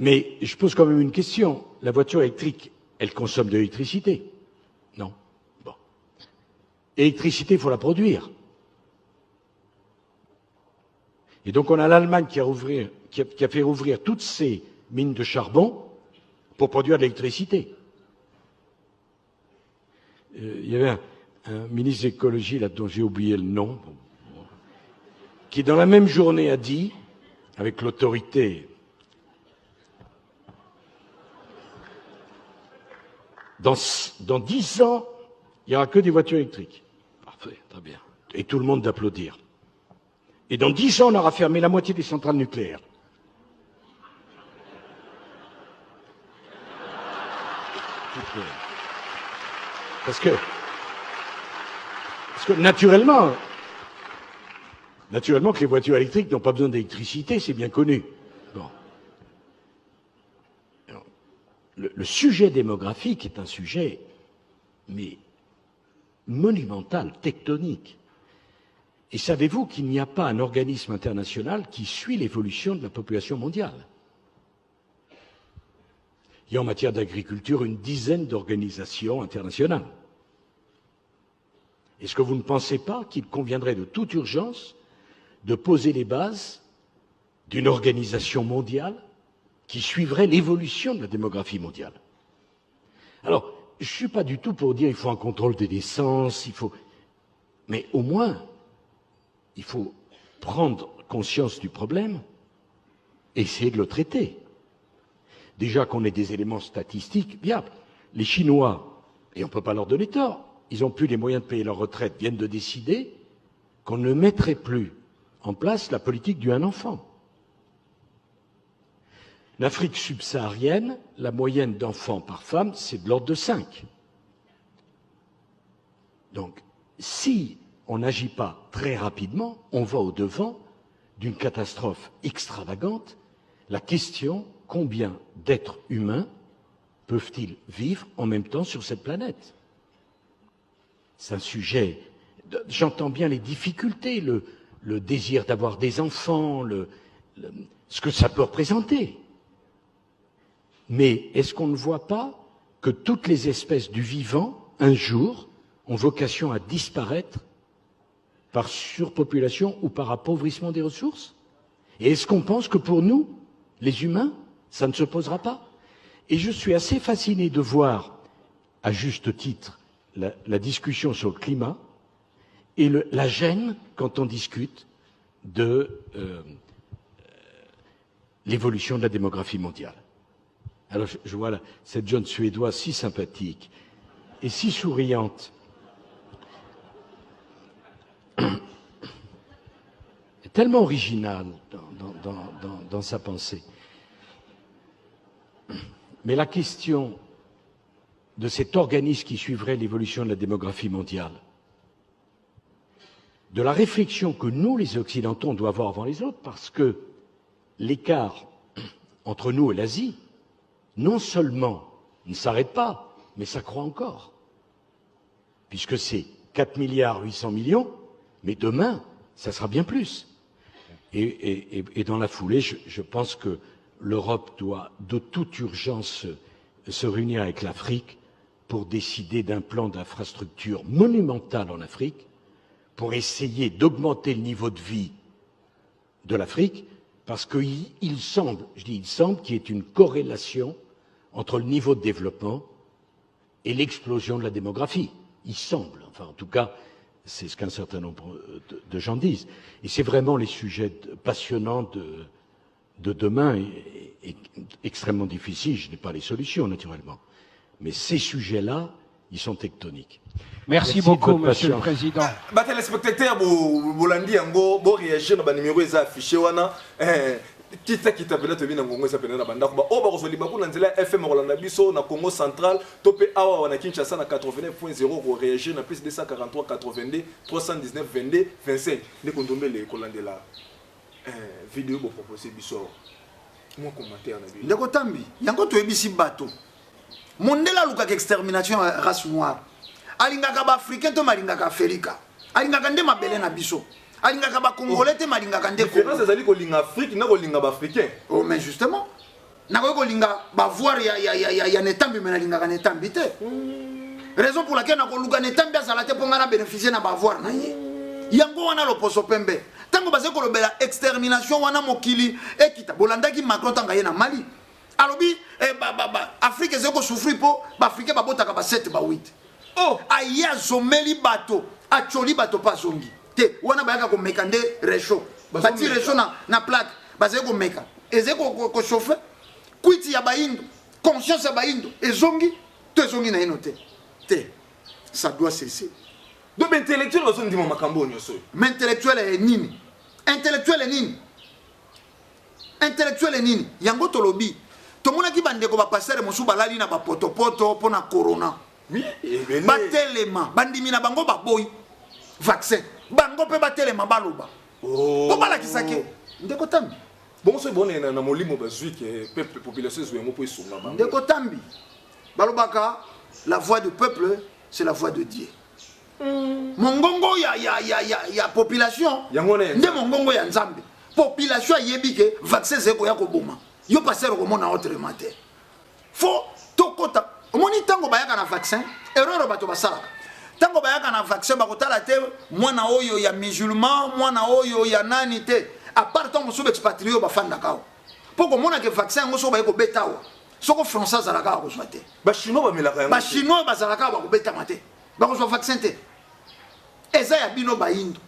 mais je pose quand même une question. La voiture électrique, elle consomme de l'électricité? Non. Bon. L'électricité, il faut la produire. Et donc on a l'Allemagne qui a fait rouvrir toutes ses mines de charbon pour produire de l'électricité. Il y avait un ministre de l'écologie, là, dont j'ai oublié le nom, qui dans la même journée a dit, avec l'autorité, dans 10 ans, il n'y aura que des voitures électriques. Parfait, très bien. Et tout le monde d'applaudir. Et dans 10 ans, on aura fermé la moitié des centrales nucléaires. Parce que naturellement que les voitures électriques n'ont pas besoin d'électricité, c'est bien connu. Bon. Alors, le sujet démographique est un sujet, mais monumental, tectonique. Et savez-vous qu'il n'y a pas un organisme international qui suit l'évolution de la population mondiale? Il y a en matière d'agriculture une dizaine d'organisations internationales. Est-ce que vous ne pensez pas qu'il conviendrait de toute urgence de poser les bases d'une organisation mondiale qui suivrait l'évolution de la démographie mondiale? Alors, je ne suis pas du tout pour dire qu'il faut un contrôle des naissances, mais au moins, il faut prendre conscience du problème et essayer de le traiter. Déjà qu'on ait des éléments statistiques viables. Les Chinois, et on ne peut pas leur donner tort, ils n'ont plus les moyens de payer leur retraite, viennent de décider qu'on ne mettrait plus en place la politique du un enfant. L'Afrique subsaharienne, la moyenne d'enfants par femme, c'est de l'ordre de 5. Donc, si on n'agit pas très rapidement, on va au-devant d'une catastrophe extravagante. La question, combien d'êtres humains peuvent-ils vivre en même temps sur cette planète? C'est un sujet, j'entends bien les difficultés, le désir d'avoir des enfants, ce que ça peut représenter. Mais est-ce qu'on ne voit pas que toutes les espèces du vivant, un jour, ont vocation à disparaître par surpopulation ou par appauvrissement des ressources? Et est-ce qu'on pense que pour nous, les humains, ça ne se posera pas? Et je suis assez fasciné de voir, à juste titre, la discussion sur le climat et la gêne quand on discute de l'évolution de la démographie mondiale. Alors je vois là, cette jeune Suédoise si sympathique et si souriante, tellement originale dans sa pensée. Mais la question de cet organisme qui suivrait l'évolution de la démographie mondiale, de la réflexion que nous, les Occidentaux, on doit avoir avant les autres, parce que l'écart entre nous et l'Asie, non seulement ne s'arrête pas, mais ça croît encore. Puisque c'est 4 milliards 800 millions, mais demain, ça sera bien plus. Et dans la foulée, je pense que l'Europe doit de toute urgence se réunir avec l'Afrique pour décider d'un plan d'infrastructure monumental en Afrique, pour essayer d'augmenter le niveau de vie de l'Afrique, parce qu'il semble, je dis il semble, qu'il y ait une corrélation entre le niveau de développement et l'explosion de la démographie. Il semble, enfin en tout cas, c'est ce qu'un certain nombre de gens disent. Et c'est vraiment les sujets passionnants de demain et extrêmement difficiles. Je n'ai pas les solutions, naturellement. Mais ces sujets-là, ils sont tectoniques. Merci beaucoup, Monsieur le Président. Bah, téléspectateurs, Bolandi Yango, bo réagir dans le numéro est affiché. Kita pena to bina ngongo esa pena na banda ko o ba kozoli ba kuna nzela FM Rolanda biso na Congo central topé awa wana Kinshasa na 89.0 ko réagir na plus 243 82 319 22 25 ne kondombele kolandela vidéo bo proposer biso mo commentaire na bi ndeko tambi yango to ebisi bato mondela luka extermination race noire alingaka ba africain to malingaka afrika alingaka nde mabele na biso alingaka ba congolais te malingaka nde différence ezali ko linga afrique na ko linga ba africain oh mais justement na ko linga ba voir ya netambi mena lingaka netambi te raison pour laquelle na ko luka netambi azala te ponga na bénéficier na ba voir na ye yango wana loposo pembe tango baze ko lobela extermination wana mokili ekita bolandaki Macron tanga ye na Mali alobi Afrique ezeko souffrir po ba africain ba botaka ba 7 ba 8 oh aya zomeli bato acholi bato pa zongi te wana bayaka ko meka nde réchaud bati réchaud na plaque baze ko meka ezeko ko chauffer kwiti ya baindo conscience ya baindo ezongi to ezongi na inote te ça doit cesser. Donc intellectuel bazo ndimo makambo nyoso mais intellectuel est nini intellectuel est nini intellectuel est nini yango tolobi tomona ki bandeko ba passer mosu balali na ba potopoto pona corona oui batelema bandimi na bango baboyi vaccin bango pe batelema baloba oh bala kisake ndeko tambi bon c'est bon na molimo bazui que peuple population zo yango po isunga bango ndeko tambi balobaka la voix du peuple c'est la voix de Dieu. Mongongo ya population nde mongongo ya nzambe population yebike vaccin zeko ya koboma yo passer ko mona autrement te fo tokota omoni tango bayaka na vaccin erreur bato basala tango bayaka na vaccin bakotala te mwana oyo ya musulman mwana oyo ya nani te à part tango sube expatrié ba fanda kao poko mona ke vaccin ngo so bayeko betawa soko français za la ka ko swate ba chinois ba melaka ba chinois ba za la ka ba ko beta mate ba ko so vaccin te eza ya bino baindo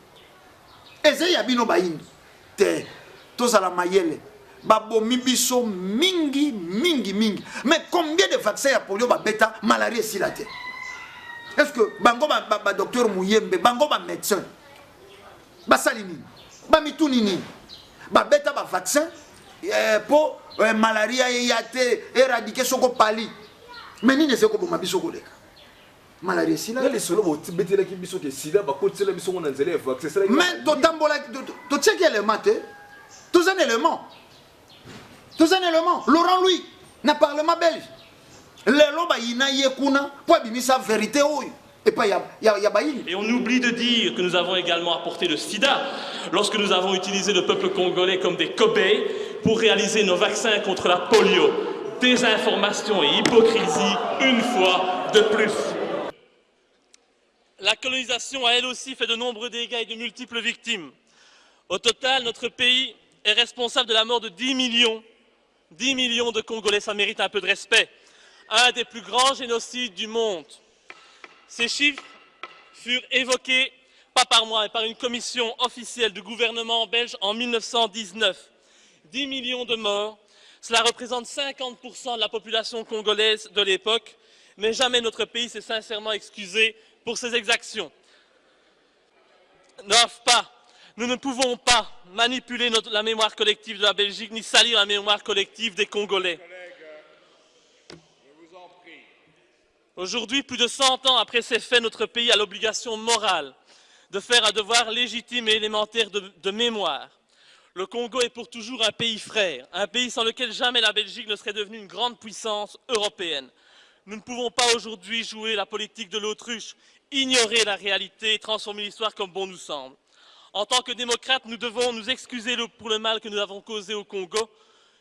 eza ya bino baindo te tozala mayele babomi biso mingi mais combien de vaccins ya polio ba beta malaria esila te est-ce que bango ba docteur Muyembe bango ba médecin basali nini ba mituni nini ba beta ba vaccin po malaria ya te éradiquer soko pali mais nini ezeko boma biso koleka malaria sila les solo betela ki biso ke sida ba kotela biso ngona nzela vaccin sala mais to tambola to checker élément te tous un élément Laurent Louis na parlement belge lelo ba yina yekuna po bimisa vérité oyo et pas ya baïli. Et on oublie de dire que nous avons également apporté le sida lorsque nous avons utilisé le peuple congolais comme des cobayes pour réaliser nos vaccins contre la polio. Désinformation et hypocrisie une fois de plus. La colonisation a elle aussi fait de nombreux dégâts et de multiples victimes. Au total, notre pays est responsable de la mort de 10 millions 10 millions de Congolais, ça mérite un peu de respect. Un des plus grands génocides du monde. Ces chiffres furent évoqués, pas par moi, mais par une commission officielle du gouvernement belge en 1919. 10 millions de morts, cela représente 50% de la population congolaise de l'époque, mais jamais notre pays s'est sincèrement excusé pour ces exactions. Nous ne pouvons pas manipuler la mémoire collective de la Belgique, ni salir la mémoire collective des Congolais. Aujourd'hui, plus de 100 ans après ces faits, notre pays a l'obligation morale de faire un devoir légitime et élémentaire de mémoire. Le Congo est pour toujours un pays frère, un pays sans lequel jamais la Belgique ne serait devenue une grande puissance européenne. Nous ne pouvons pas aujourd'hui jouer la politique de l'autruche, ignorer la réalité et transformer l'histoire comme bon nous semble. En tant que démocrates, nous devons nous excuser pour le mal que nous avons causé au Congo.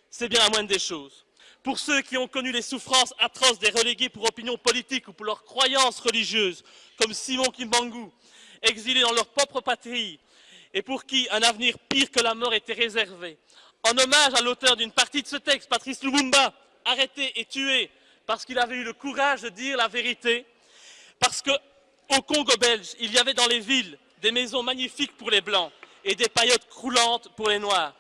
C'est bien la moindre des choses. Pour ceux qui ont connu les souffrances atroces des relégués pour opinion politique ou pour leurs croyances religieuses, comme Simon Kimbangu, exilés dans leur propre patrie, et pour qui un avenir pire que la mort était réservé. En hommage à l'auteur d'une partie de ce texte, Patrice Lumumba, arrêté et tué parce qu'il avait eu le courage de dire la vérité, parce qu'au Congo belge, il y avait dans les villes des maisons magnifiques pour les Blancs et des paillotes croulantes pour les Noirs.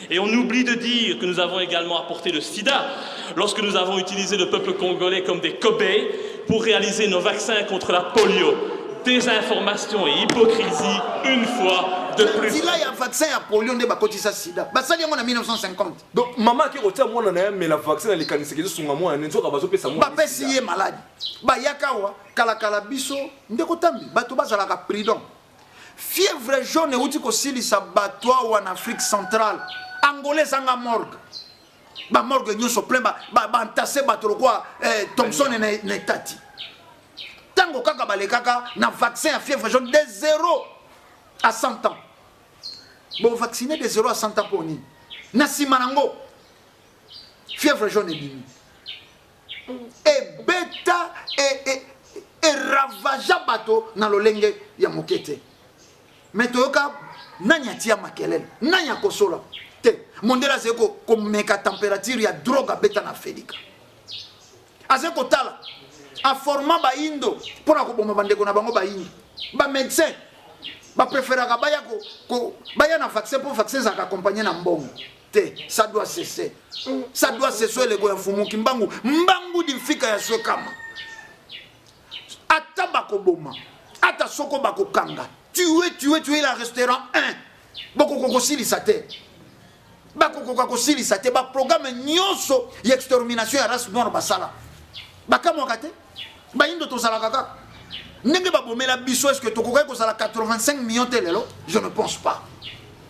Et on oublie de dire que nous avons également apporté le sida lorsque nous avons utilisé le peuple congolais comme des cobayes pour réaliser nos vaccins contre la polio. Désinformation et hypocrisie, une fois de plus. Il y a un vaccin à polio de bakotisa sida. Basali en 1950. Donc maman qui retient moi na mais la vaccin les kaniseki sunga moi nenzo ka bazo pesa moi. Ba pesi ye malade. Ba yakawa kala biso ndeko tambi bato bazala ka prudent. Fièvre jaune outi ko silisa batwa ou en Afrique centrale. Angolais sanga morgue. Ba morgue nyoso plein ba entassé bato quoi Thompson ne tati. Tango kaka balekaka na vaccin à fièvre jaune de 0 à 100 ans. Bon vacciner de 0 à 100 ans pour ni. Na simanango. Fièvre jaune est bimi. Et bêta et ravageant bateau dans le lenge ya mokete. Mais toyoka nanya tia makelele, nanya kosola. Te mondela zeko comme meka température ya drogue bêta na fedika. Azeko tala a format ba indo pour na ko bomba bandeko na bango ba indo. Ba médecin ba préférera baya ko baya na vaccin pour vaccin za accompagner na mbongo. Te ça doit cesser. Ça doit cesser le go mfumu kimbangu. Mbangu difika ya swekama. Ata bako boma. Ata soko bako kanga. Tuer la restaurant 1. Boko koko sili sate. Bako koko sili sate ba programme nyonso ya extermination ya race noire basala. Baka mwakate. Ba indo to sala kaka. Ndenge ba bomela biso est-ce que to koka ko sala 85 millions telelo? Je ne pense pas.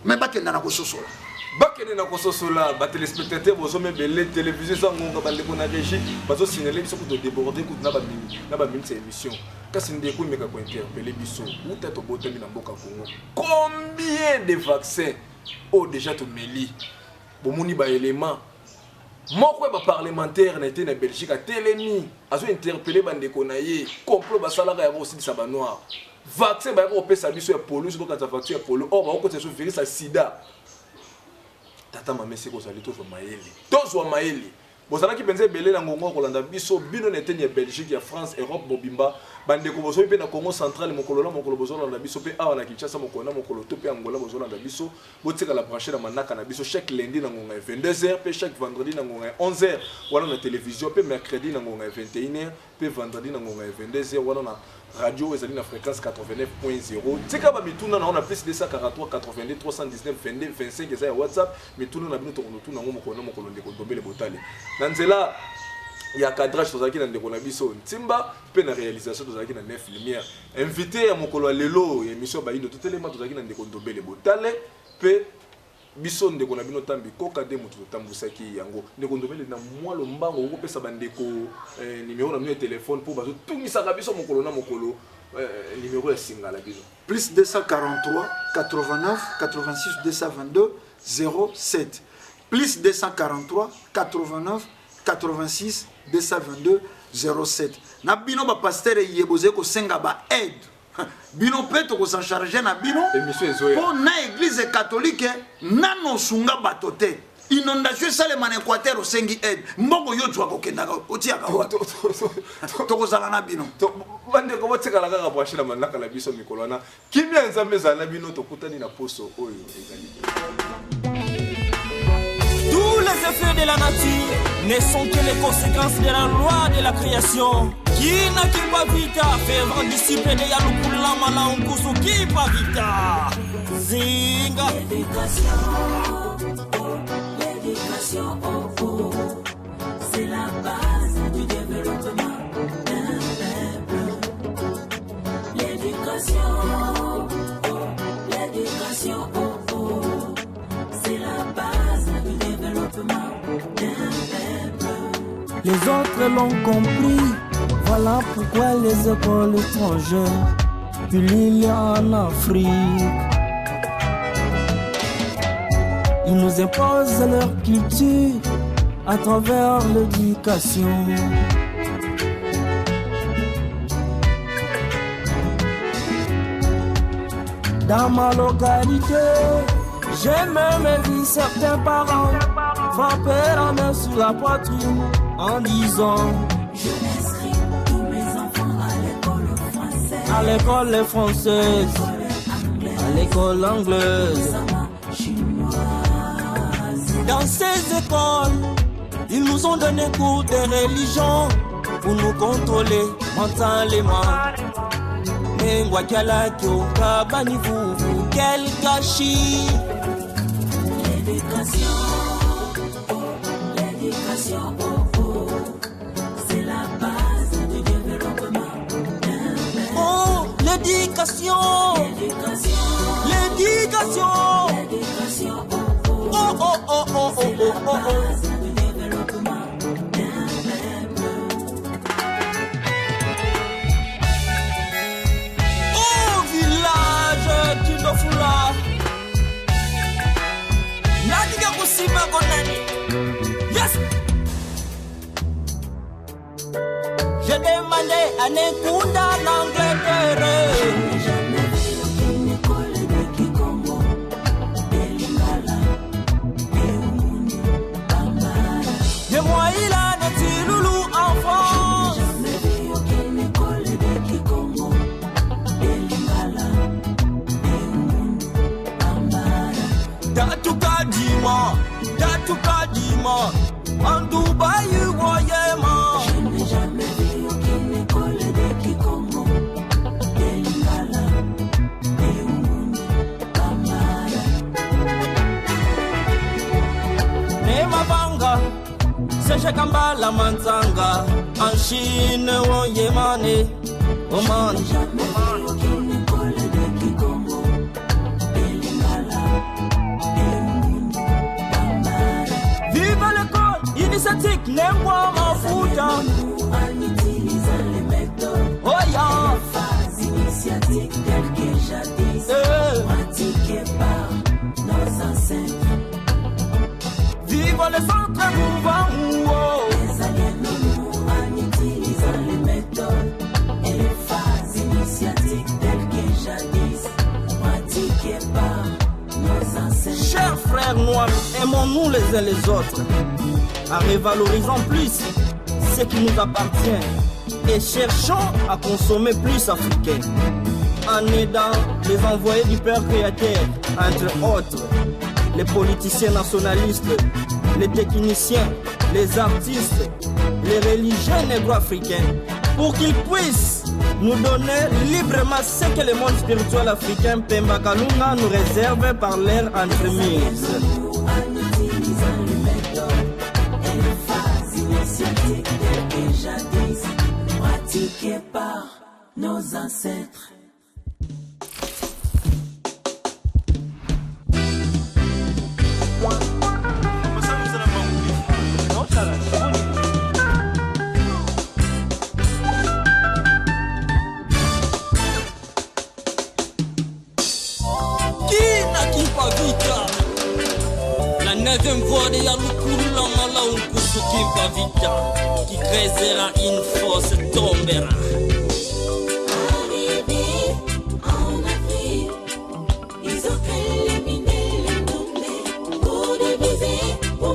Mais ba kenda na ko sosola. Bakene na kososola ba téléspectateurs bozo mebele télévision zangonga bandeko na régie bazo signaler biso ko déborder ko na ba minute émission kasi ndeko meka ko interpeller biso ou tête au botami na mboka Congo combien de vaccins ont déjà to meli bomoni ba élément moko ba parlementaire na été na Belgique a telemi azo interpeller bandeko na ye complot ba salaka ya aussi di saba noir vaccin ba ko pesa biso ya polio donc ta vaccin ya polio or ba ko te so virus à sida. Tata mamesi ko sali to maeli tozwa maeli bozala ki penze belé na ngongo ko landa biso bino nete ni Belgique ya France Europe bobimba bande ko bozo pe na Congo central mokolo la mokolo bozo landa biso pe awa na Kinshasa mokolo na mokolo to pe Angola bozo landa biso botika la brancher na manaka na biso chaque lundi na ngonga 22h pe chaque vendredi na ngonga 11h wala na télévision pe mercredi na ngonga 21h pe vendredi na ngonga 22h wala na radio ezali na fréquence 89.0 tika ba mituna na on a plus de 143 82 319 22 25 eza ya WhatsApp mituna na bino to tuna ngo mokolo ndeko tombele botale na nzela ya cadrage tozaki na ndeko na biso ntimba pe na réalisation tozaki na 9 lumière invité ya mokolo ya lelo émission ba indo totelema tozaki na ndeko tombele botale pe biso ndeko na bino tambi koka de mutu tambusaki yango ndeko ndobele na mwalo mbango ko pesa bandeko numéro na mio téléphone pour bazo tungisa ka biso mokolo na mokolo numéro ya singala biso plus 243 89 86 222 07 plus 243 89 86 222 07 na bino ba pasteur yeboze ko senga ba aide bino peto ko s'en charger na bino émission ezoya pour na église catholique nano sunga batote inondation esalema na Équateur osengi aide mbongo yo twa kokendaka otiaka tokozala na bino bandeko botekala kaka bwashila manaka la biso mikolo wana kimia nzambe ezala bino tokutani na poso oyo ezali. Tous les effets de la nature ne sont que les conséquences de la loi de la création. Qui n'a qui pas vita, fervent disciple de Yalukula Malaunkusu qui pas vita. Zinga. L'éducation, oh, oh, c'est la base du développement d'un peuple. L'éducation, oh, oh, c'est la base du développement d'un peuple. Les autres l'ont compris. Voilà pourquoi les écoles étrangères pullulent en Afrique. Ils nous imposent leur culture à travers l'éducation. Dans ma localité, j'ai même vu certains parents frapper la main sur la poitrine en disant: à l'école française, à l'école anglaise. Dans ces écoles, ils nous ont donné cours de religion pour nous contrôler mentalement. Mais moi qui la kyoka bani vous quel gâchis. L'éducation, l'éducation, oh, oh, c'est la base du développement. L'éducation, l'éducation, oh oh oh oh oh oh oh oh. Oh village Tindofula, Nadiga Kusima Gonani, yes. J'ai demandé à Nekunda l'Angleterre. Kadima, en Dubaï, voyez-moi. Je n'ai jamais vu aucune école de Kikongo, de Lingala, de Umuni, Bambara. Nemabanga, Seche Kambala Manzanga, en Chine, au Yémane, Oman. Je n'ai jamais vu aucune école de Kikongo, de Lingala. Initiatique, n'aime-moi ma fouta. En utilisant les méthodes, oh yeah, phases initiatiques telles que jadis pratiquées par nos ancêtres. Vive les centres mouvants, les aliénons en utilisant les méthodes et les phases initiatiques telles que jadis pratiquées par nos ancêtres. Chers frères noirs, aimons-nous les uns les autres. En revalorisant plus ce qui nous appartient et cherchons à consommer plus africain en aidant les envoyés du Père Créateur, entre autres les politiciens nationalistes, les techniciens, les artistes, les religieux négro-africains, pour qu'ils puissent nous donner librement ce que le monde spirituel africain Pemba Kalunga nous réserve par leur entremise. Jadis pratiqué par nos ancêtres. Qui n'a qui pas vita? La neuvième voie de Yalukulu Lamala Unkusu qui pas vita. Qui creusera une fosse tombera. Arrivé en Afrique, ils ont éliminé les tombés pour diviser, pour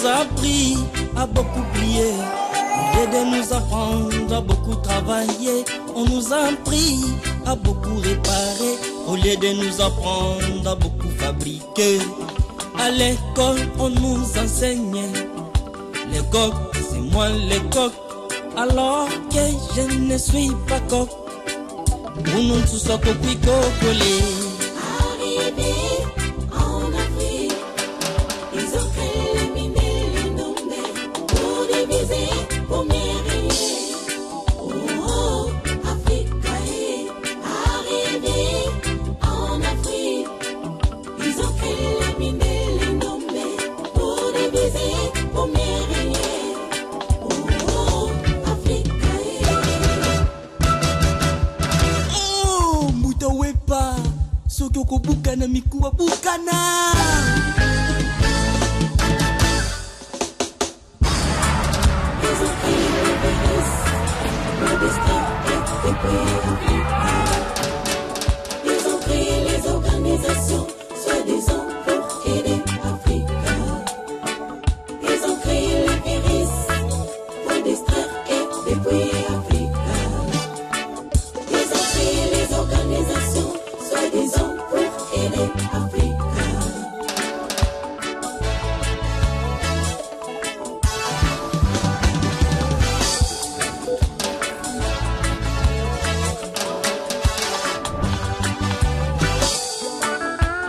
nous a appris à beaucoup prier. Au lieu de nous apprendre à beaucoup travailler, on nous a appris à beaucoup réparer. Au lieu de nous apprendre à beaucoup fabriquer. À l'école, on nous enseignait les coqs, c'est moi les coqs. Alors que je ne suis pas coq. Pour nous tous à copier. Arrivé en Afrique, ils ont créé les mines et les nommés pour diviser, pour mieux régner. Oh, Afrique est arrivé en Afrique, ils ont créé les mines et les nommés pour diviser, pour mieux régner. Oh, Afrique Oh, Mutawepa, Sokoko Bukana, Mikuwa Bukana. Ils ont créé les virus, le destin et les pays africains. Ils ont créé les organisations, soi-disant pour aider Africa. Ils ont créé les virus pour distraire et dépouiller Africa. Ils ont créé les organisations, soi-disant pour aider Africa.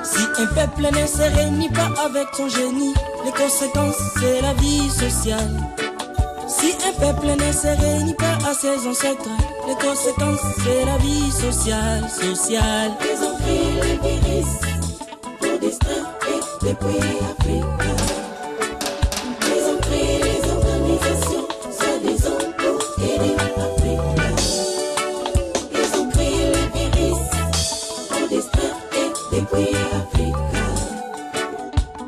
Si un peuple ne se réunit pas avec son génie, les conséquences c'est la vie sociale. Si un peuple ne se réunit pas à ses ancêtres, les conséquences c'est la vie sociale, sociale. Ils ont créé les virus pour distraire et dépouiller Africa. Ils ont créé les organisations, soi-disant pour aider Africa. Ils ont créé les virus pour distraire et dépouiller Africa.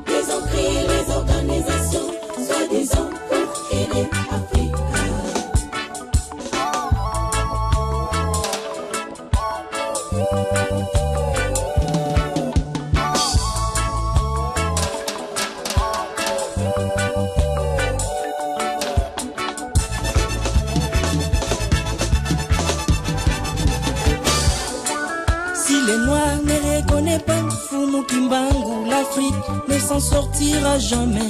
Ils ont créé les organisations, soi-disant pour aider Africa. Si les Noirs ne reconnaissent pas Fumu Kimbangu, l'Afrique ne s'en sortira jamais.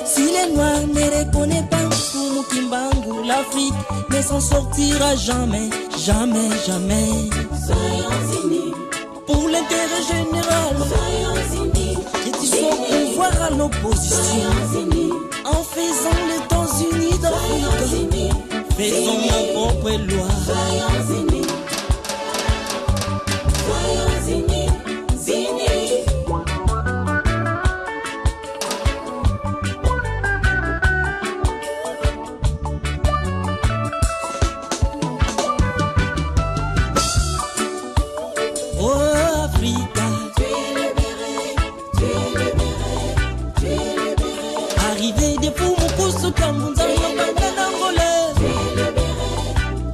Si les Noirs ne reconnaissent pas Fumu Kimbangu, l'Afrique ne s'en sortira jamais, jamais, jamais. Soyons unis, Pour l'intérêt général, soyons unis, et il faut pouvoir à l'opposition. soyons unis, En faisant les États-Unis soyons d'Afrique, unis, faisons nos propres lois. soyons unis, soyons unis, unis. Oh Africa, Tu es libéré, tu es libéré, tu es libéré, arrivé des Fumukusu Kamunza, tu es libéré,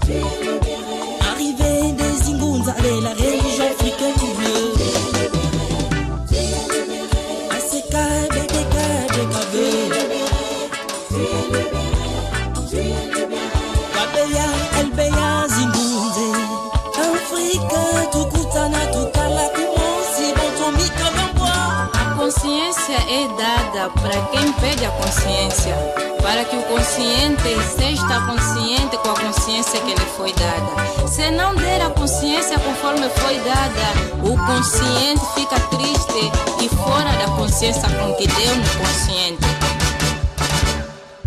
tu es libéré, arrivé des Ingunza de la religion africaine bleue. tu es libéré, Aseka, BDK, DKB, tu es libéré, tu es libéré. Kabeya, Elbeya, Zingunze. Africa, tukutana, tukala, kumonsi, botomika, bamboa. A consciência é dada para quem pede a consciência, para que o consciente seja consciente com a consciência que lhe foi dada. Se não der a consciência conforme foi dada, o consciente fica triste e fora da consciência com que deu no consciente.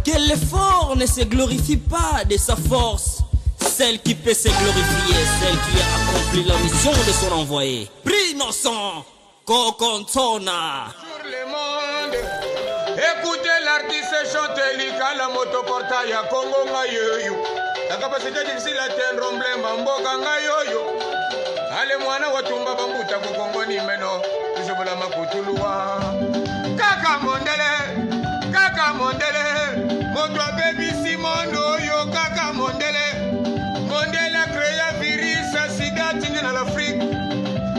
Que l'effort ne se glorifie pas de sa force. Celle qui peut se glorifier, celle qui a accompli la mission de son envoyé. Prie nos sangs, Kokontona. Sur le monde, écoutez l'artiste chanter l'ikala motoporta ya Congo ngayoyo. La capacité difficile atteindre emblème mboka ngayoyo. Ale mwana watumba bambuta ku Congo ni meno. Tujobola makutulua. Kaka mondele. Moto baby Simondo yo kaka mondele. Mondele a créé virus sida tindi na l'Afrique.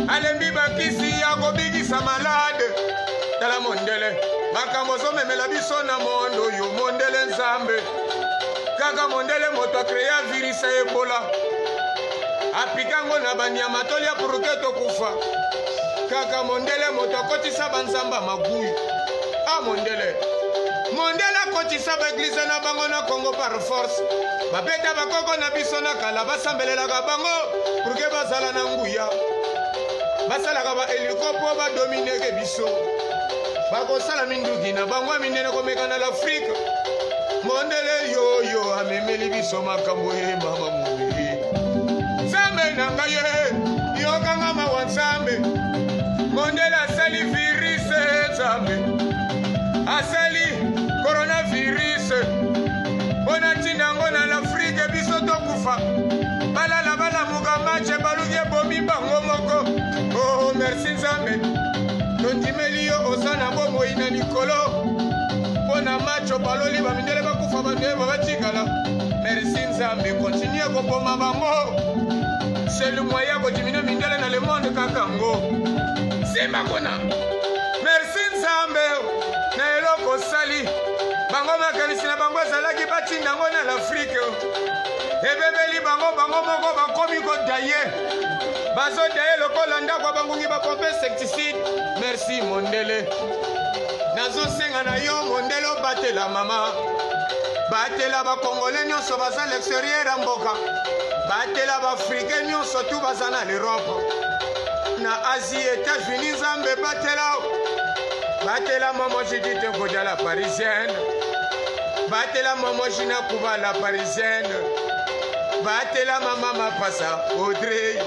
Alembi bakisi ya kobikisa malade. Tala mondele. makambo ozomemela biso na mondo oyo mondele nzambe kaka mondele moto akrea virus ya ebola apikango na banyama tolia puruke tokufa kaka mondele moto akotisa banzamba maguyi mondele akotisa baeglize na bango na Congo par force babeta bakoko na biso na kala basambelelaka bango puruke bazala na nguya basalaka baheliko mpo badomineke biso bakosala minduki na bango minene komeka na l'Afrike mondele yoyo amemeli biso makambo ye mama mobili nzambe na ngai ye yokanga mawa nzambe mondele asali virus nzambe asali coronavirus mpona ntina yango na l'Afrike biso tokufa balala balamuka mache baluki ebomi bango moko oh merci nzambe tondimeli yo oza na bomoi na likolo mpona macho baloli bamindele bakufa bandoyeba batikala merci nzambe kontinue koboma bango c'est le moyen kodimine mindele na le monde kaka ngo simba kona merci nzambe na eloko osali bango makanisi na bango ezalaki batinda ngo na l'Afrike ebebeli bango moko bakomi kodaye bazodaye lokola ndako bangungi bapompe insecticide merci mondele nazosenga na yo mondele obatela mama batela bakongole nyonso baza l'extérieur ya mboka batela baafrikain nyonso tu baza na l'Europe na Asie États-Unis nzambe batela mama jidite koja la parisienne batela mama jina kuba la parisienne batela mama mapasa Audrey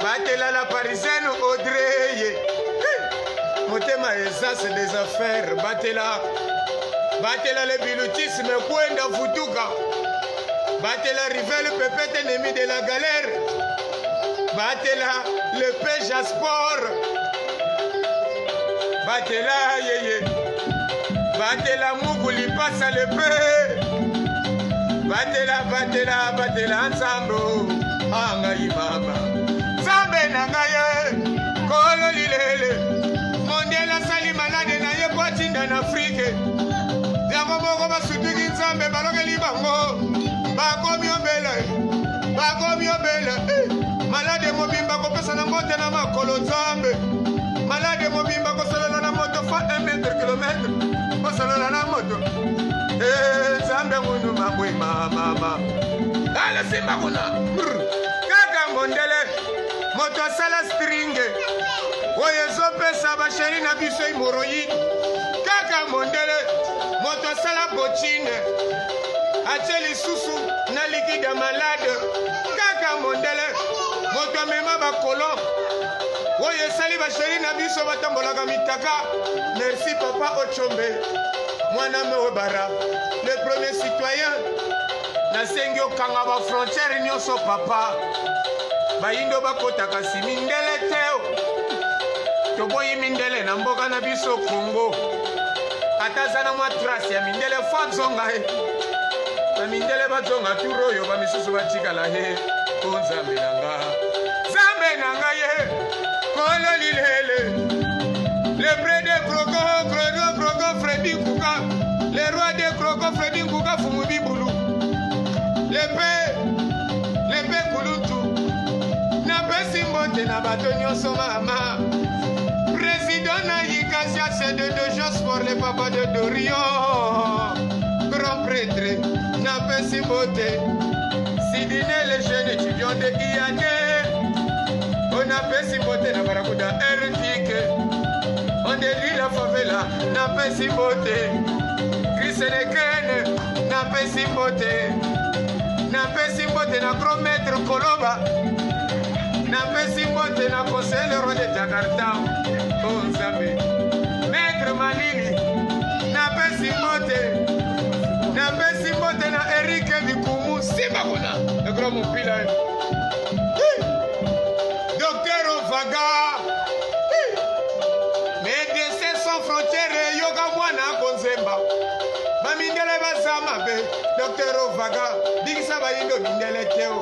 batela la parisienne Audrey motema essence des affaires batela le bilutisme kwenda vutuka batela rivel pepete ennemi de la galère batela le péja sport batela yeye batela muguli pasa le pe batela nzambo angai mama nzambe na ngai kolo lilele mondela sali malade na ye kwatinda na Afrique yango moko basutuki nzambe balokeli bango bakomi obele malade mobimba kopesa na mbote na makolo nzambe malade mobimba kosolola na moto fa 1 mètre kilomètre kosolola na moto nzambe ngunu mabwe mama ala simba kuna kaka mondele moto asala stringe oyo ezopesa basheri na biso hemoroïde kaka mondele moto asala bochine atie lisusu na liquide ya malade kaka mondele moto amema bakolon oyo esali basheri na biso batambolaka mitaka merci papa Ochombe mwana me obara le premier citoyen nasengi okanga bafrontiere nyonso papa bayindo bakotaka si mindele te toboyi mindele na mboka na biso Congo ata aza na mwa trace ya mindele fo azonga ye bamindele bazonga turo oyo bamisusu batikala ye o nzambe na ngai ye kolo lilele le vrai de Krogo Freddy Kuka le roi de Krogo Freddy Kuka fumu bibulu le pe kulutu na pesi mbote na bato nyonso mama président na yikasia c'est de Jos pour le papa de Dorion grand prêtre na pesi mbote Sidine le jeune étudiant de IAD on a pesi mbote na barakuda RTK on délit la favela na pesi mbote Krisenekene na pesi mbote na grand maître Koloba na pesi mbote na conseil le roi de Jakarta oh Nzambe maître Malili na pesi mbote na Eric Bikumu simba kuna le grand mopila docteur Ovaga Médecins sans frontières yoga mwana konzemba bamindele bazama be docteur Ovaga bikisa bayindo mindele teo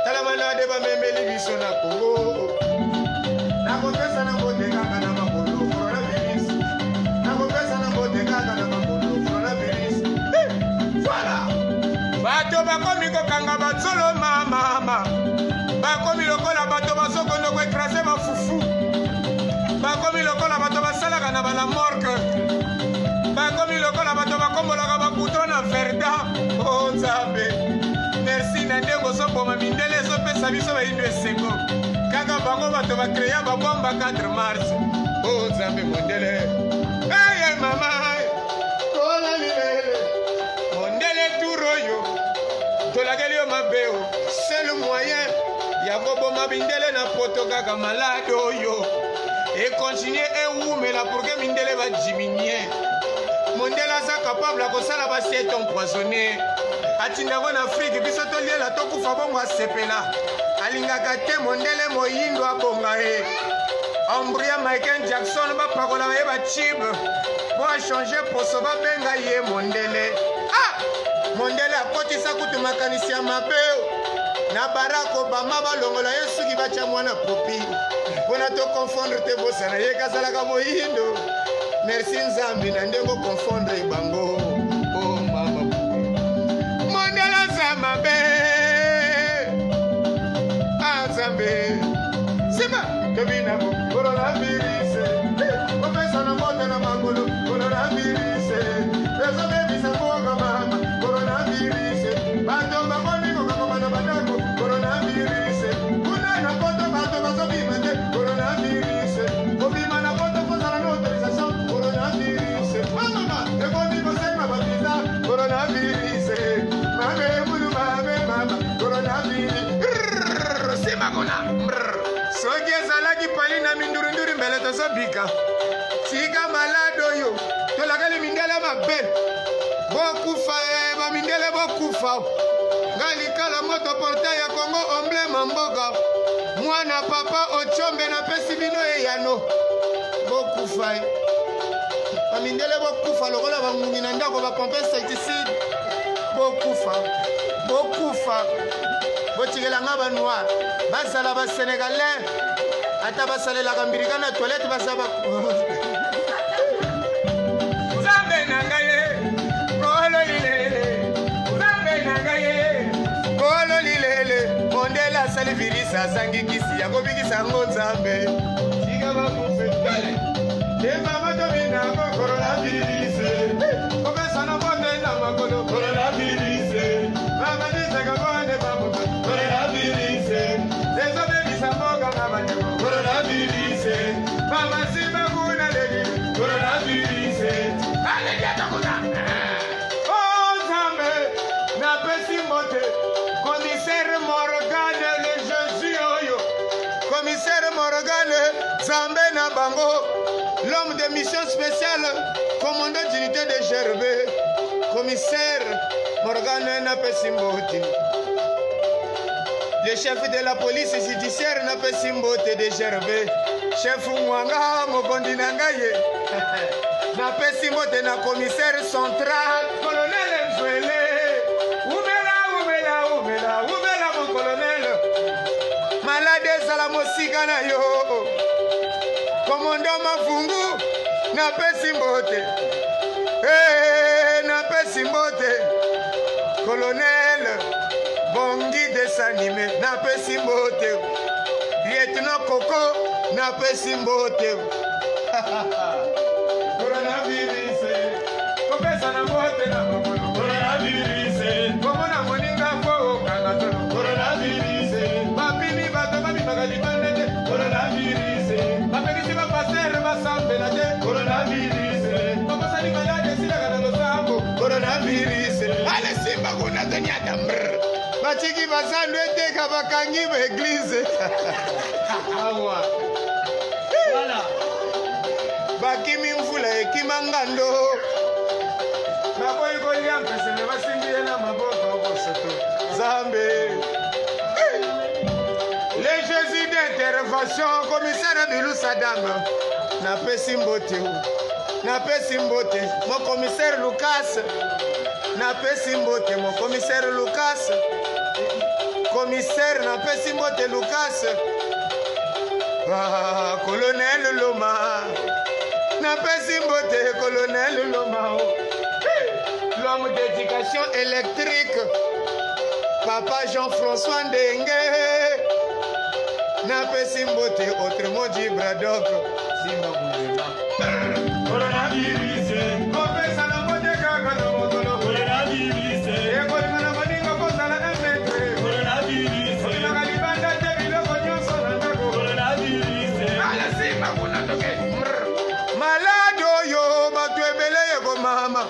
tala malade bamemeli biso na Congo na kopesa na botenga na makolo coronavirus na kopesa bakomi lokola bato basalaka na bala morgue, bakomi lokola bato bakombolaka bakuto na verda. O Nzambe, merci na ndenge ozoboma mindele ezopesa biso bayindo esengo kaka bango bato bakreya babomba 4 mars. O Nzambe mondele, eye mama kola lilele mondele turo yo tolakeli yo mabe o. C'est le moyen ya koboma mindele na poto kaka malade oyo et continuer ewumela pour que mindele badiminue. Mondele aza capable ya kosala basiete empoisonné atindako na Afrique biso toliela tokufa bongo asepela alingaka te mondele moyindo abonga ye Ambria Michael Jackson bapakola ye bachibe po achange poso babenga ye mondele. Mondele akotisa kutu makanisi ya mabe na Barack Obama balongola ye suki batya mwana popi mpona tokonfondre te bosana ye kazalaka moyindo. Merci Nzambi na ndenge confondre bango. Oh mama mondela za mabe Nzambe sima tobina coronavirus opesa na moto na magolo coronavirus ezobebisa mboka mama coronavirus bato bakoni kokakomana bandako coronavirus kuna na poto bato bazobima te coronavirus kobima na poto kozala na autorisation coronavirus mama ekomi kosema babiza coronavirus mame mulu mame mama coronavirus simakona soki ezalaki pali na mindurunduri mbele tozobika tika malade oyo tolakali mindele mabe bokufa bamindele bokufa nga likala moto portail ya Congo embleme mboka mwana papa ochombe na pesi bino eyano bokufa bamindele bokufa lokola bangungi na ndako bapompe insecticide bokufa botikela nga banoir bazala basénégalais ata basalelaka mbirika na toilette basaba Nzambe na ngai kolo lilele Nzambe na ngai kolo lilele mondela asali virus azangi kisi ya kobikisa ngo Nzambe tika bakufe mama tobina ko coronavirus kopesa na moto na makolo coronavirus mama disaka bone babu coronavirus ezobebisa mboka mama coronavirus mama sima kuna leli coronavirus alejatokuna oh Nzambe na pesi mote commissaire Morgane le Jésus oyo commissaire Morgane Nzambe na bango l'homme de mission spéciale commandant d'unité de Gervais commissaire Morgane na pesi mote le chef de la police judiciaire na pesi mbote de Gervais chef mwanga mokondi na ngai na pesi mbote na commissaire central colonel Nzwele umela mon colonel malade ezala mosika na yo commandant Mavungu na pesi mbote na pesi mbote colonel Bongi desanime na pesi mbote lieutenant Koko na pesi mbote coronavirus kopesa na mbote na mokolo coronavirus komona moninga fo kana tono coronavirus bapimi bato babimaka libanda te coronavirus bapekisi bapastere basambela te coronavirus bakosali malade esilaka na losambo coronavirus ale simba kuna toniata mr batiki bazando eteka bakangi baeglize awa voilà bakimi mvula ekima ngando bakoyi kolia mpesene basimbiye na maboko okosoto Nzambe le Jésus d'intervention commissaire Bilou Sadam na pesi mbote mon commissaire Lucas na pesi mbote mon commissaire Lucas commissaire na pesi mbote Lucas colonel Loma na pesi mbote colonel Loma l'homme d'éducation électrique papa Jean-François Ndenge napesi mbote autrement dit Braddock Simba Mulema coronavirus kopesa na mbote kaka na mokolo coronavirus ekolinga na maninga kozala emetre coronavirus olinga libanda te biloko nyonso na ndako coronavirus ala Simba kuna toke malade oyo bato ebele yekomama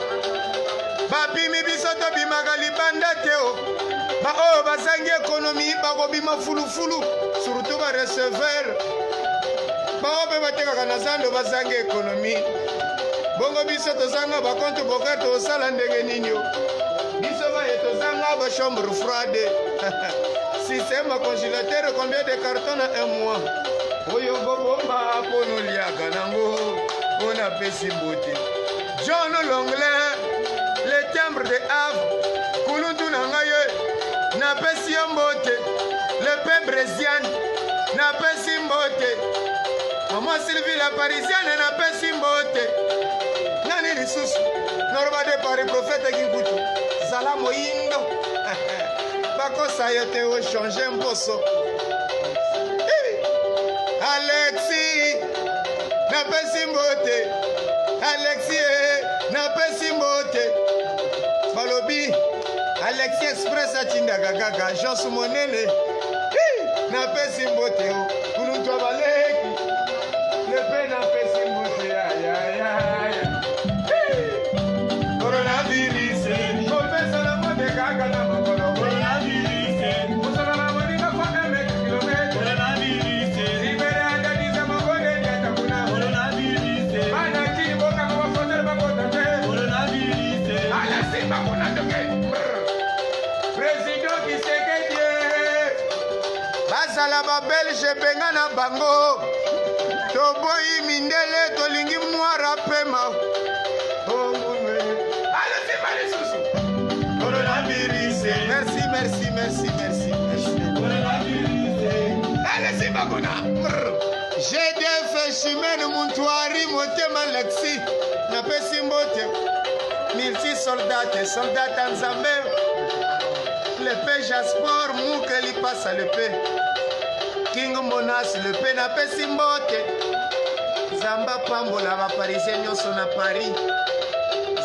bapimi biso tobimaka libanda te o baoyo bazangi ekonomi bakobima fulufulu surtout bareceveur bao mpe batekaka na zando bazangi ekonomi bongo biso tozanga bacompte bancaire tosala ndenge nini o biso baye tozanga bachambre froide système ya congélateur combien de carton na un mois oyo bobomba mpo noliaka nango mpo napesi mbote John Longlin le timbre de Havre kuluntu na ngai ye napesi yo mbote le pain brésilienne napesi mbote mama Sylvie la parisienne napesi mbote nani lisusu noroba de Paris prophète kinkutu zala moyindo bakosa yo te ochange mposo Alexis napesi mbote Alexis napesi mbote balobi Alexis Express atindaka kaka agence monene napesi mbote o kuluntu abaleki lepe napesi mbote coronavirus kopesa na mbote kaka na mokolo coronavirus kozala na moninga kwa 1 kilometre coronavirus libere akadiza mabode nyata kuna coronavirus bana kini boka kwa fotel bakota te coronavirus ala Simba kuna toke président Kisekedi bazala babelge benga na bango toboyi mindele tolingi mwara pema coronavirus merci allez Simba kuna GDF chimene muntu ari motema Lexi napesi mbote multi soldat nzambe le paix Jaspor Mouke li passa le paix King Monas le paix napesi mbote Zamba pambola ba parisien nyonso na Paris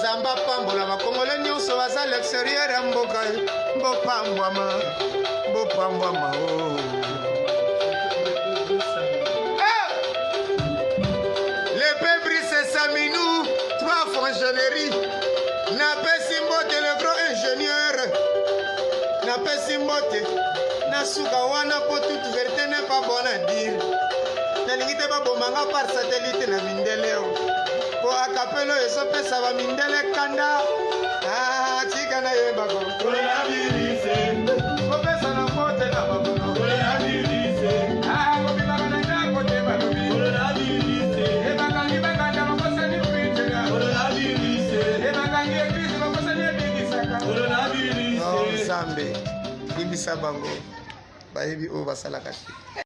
Zamba pambola ba congolais nyonso baza l'extérieur ya mboka mbopambwama le paix Brice Saminou 3 franc-génerie napesi mbote le grand ingénieur napesi mbote nasuka wana po toute vérité n'est pas bonne à dire nalingi te babomanga par satellite na mindele o po akapelo ezopesa bamindele kanda tika na yebako coronavirus kopesa na mbote na babono coronavirus kobimaka na ndako te balobi coronavirus ebakangi bakanda bakosani kuitela coronavirus ebakangi eglise bakosani ebingisaka coronavirus nzambe limbisa bango bayebi oyo basalaka te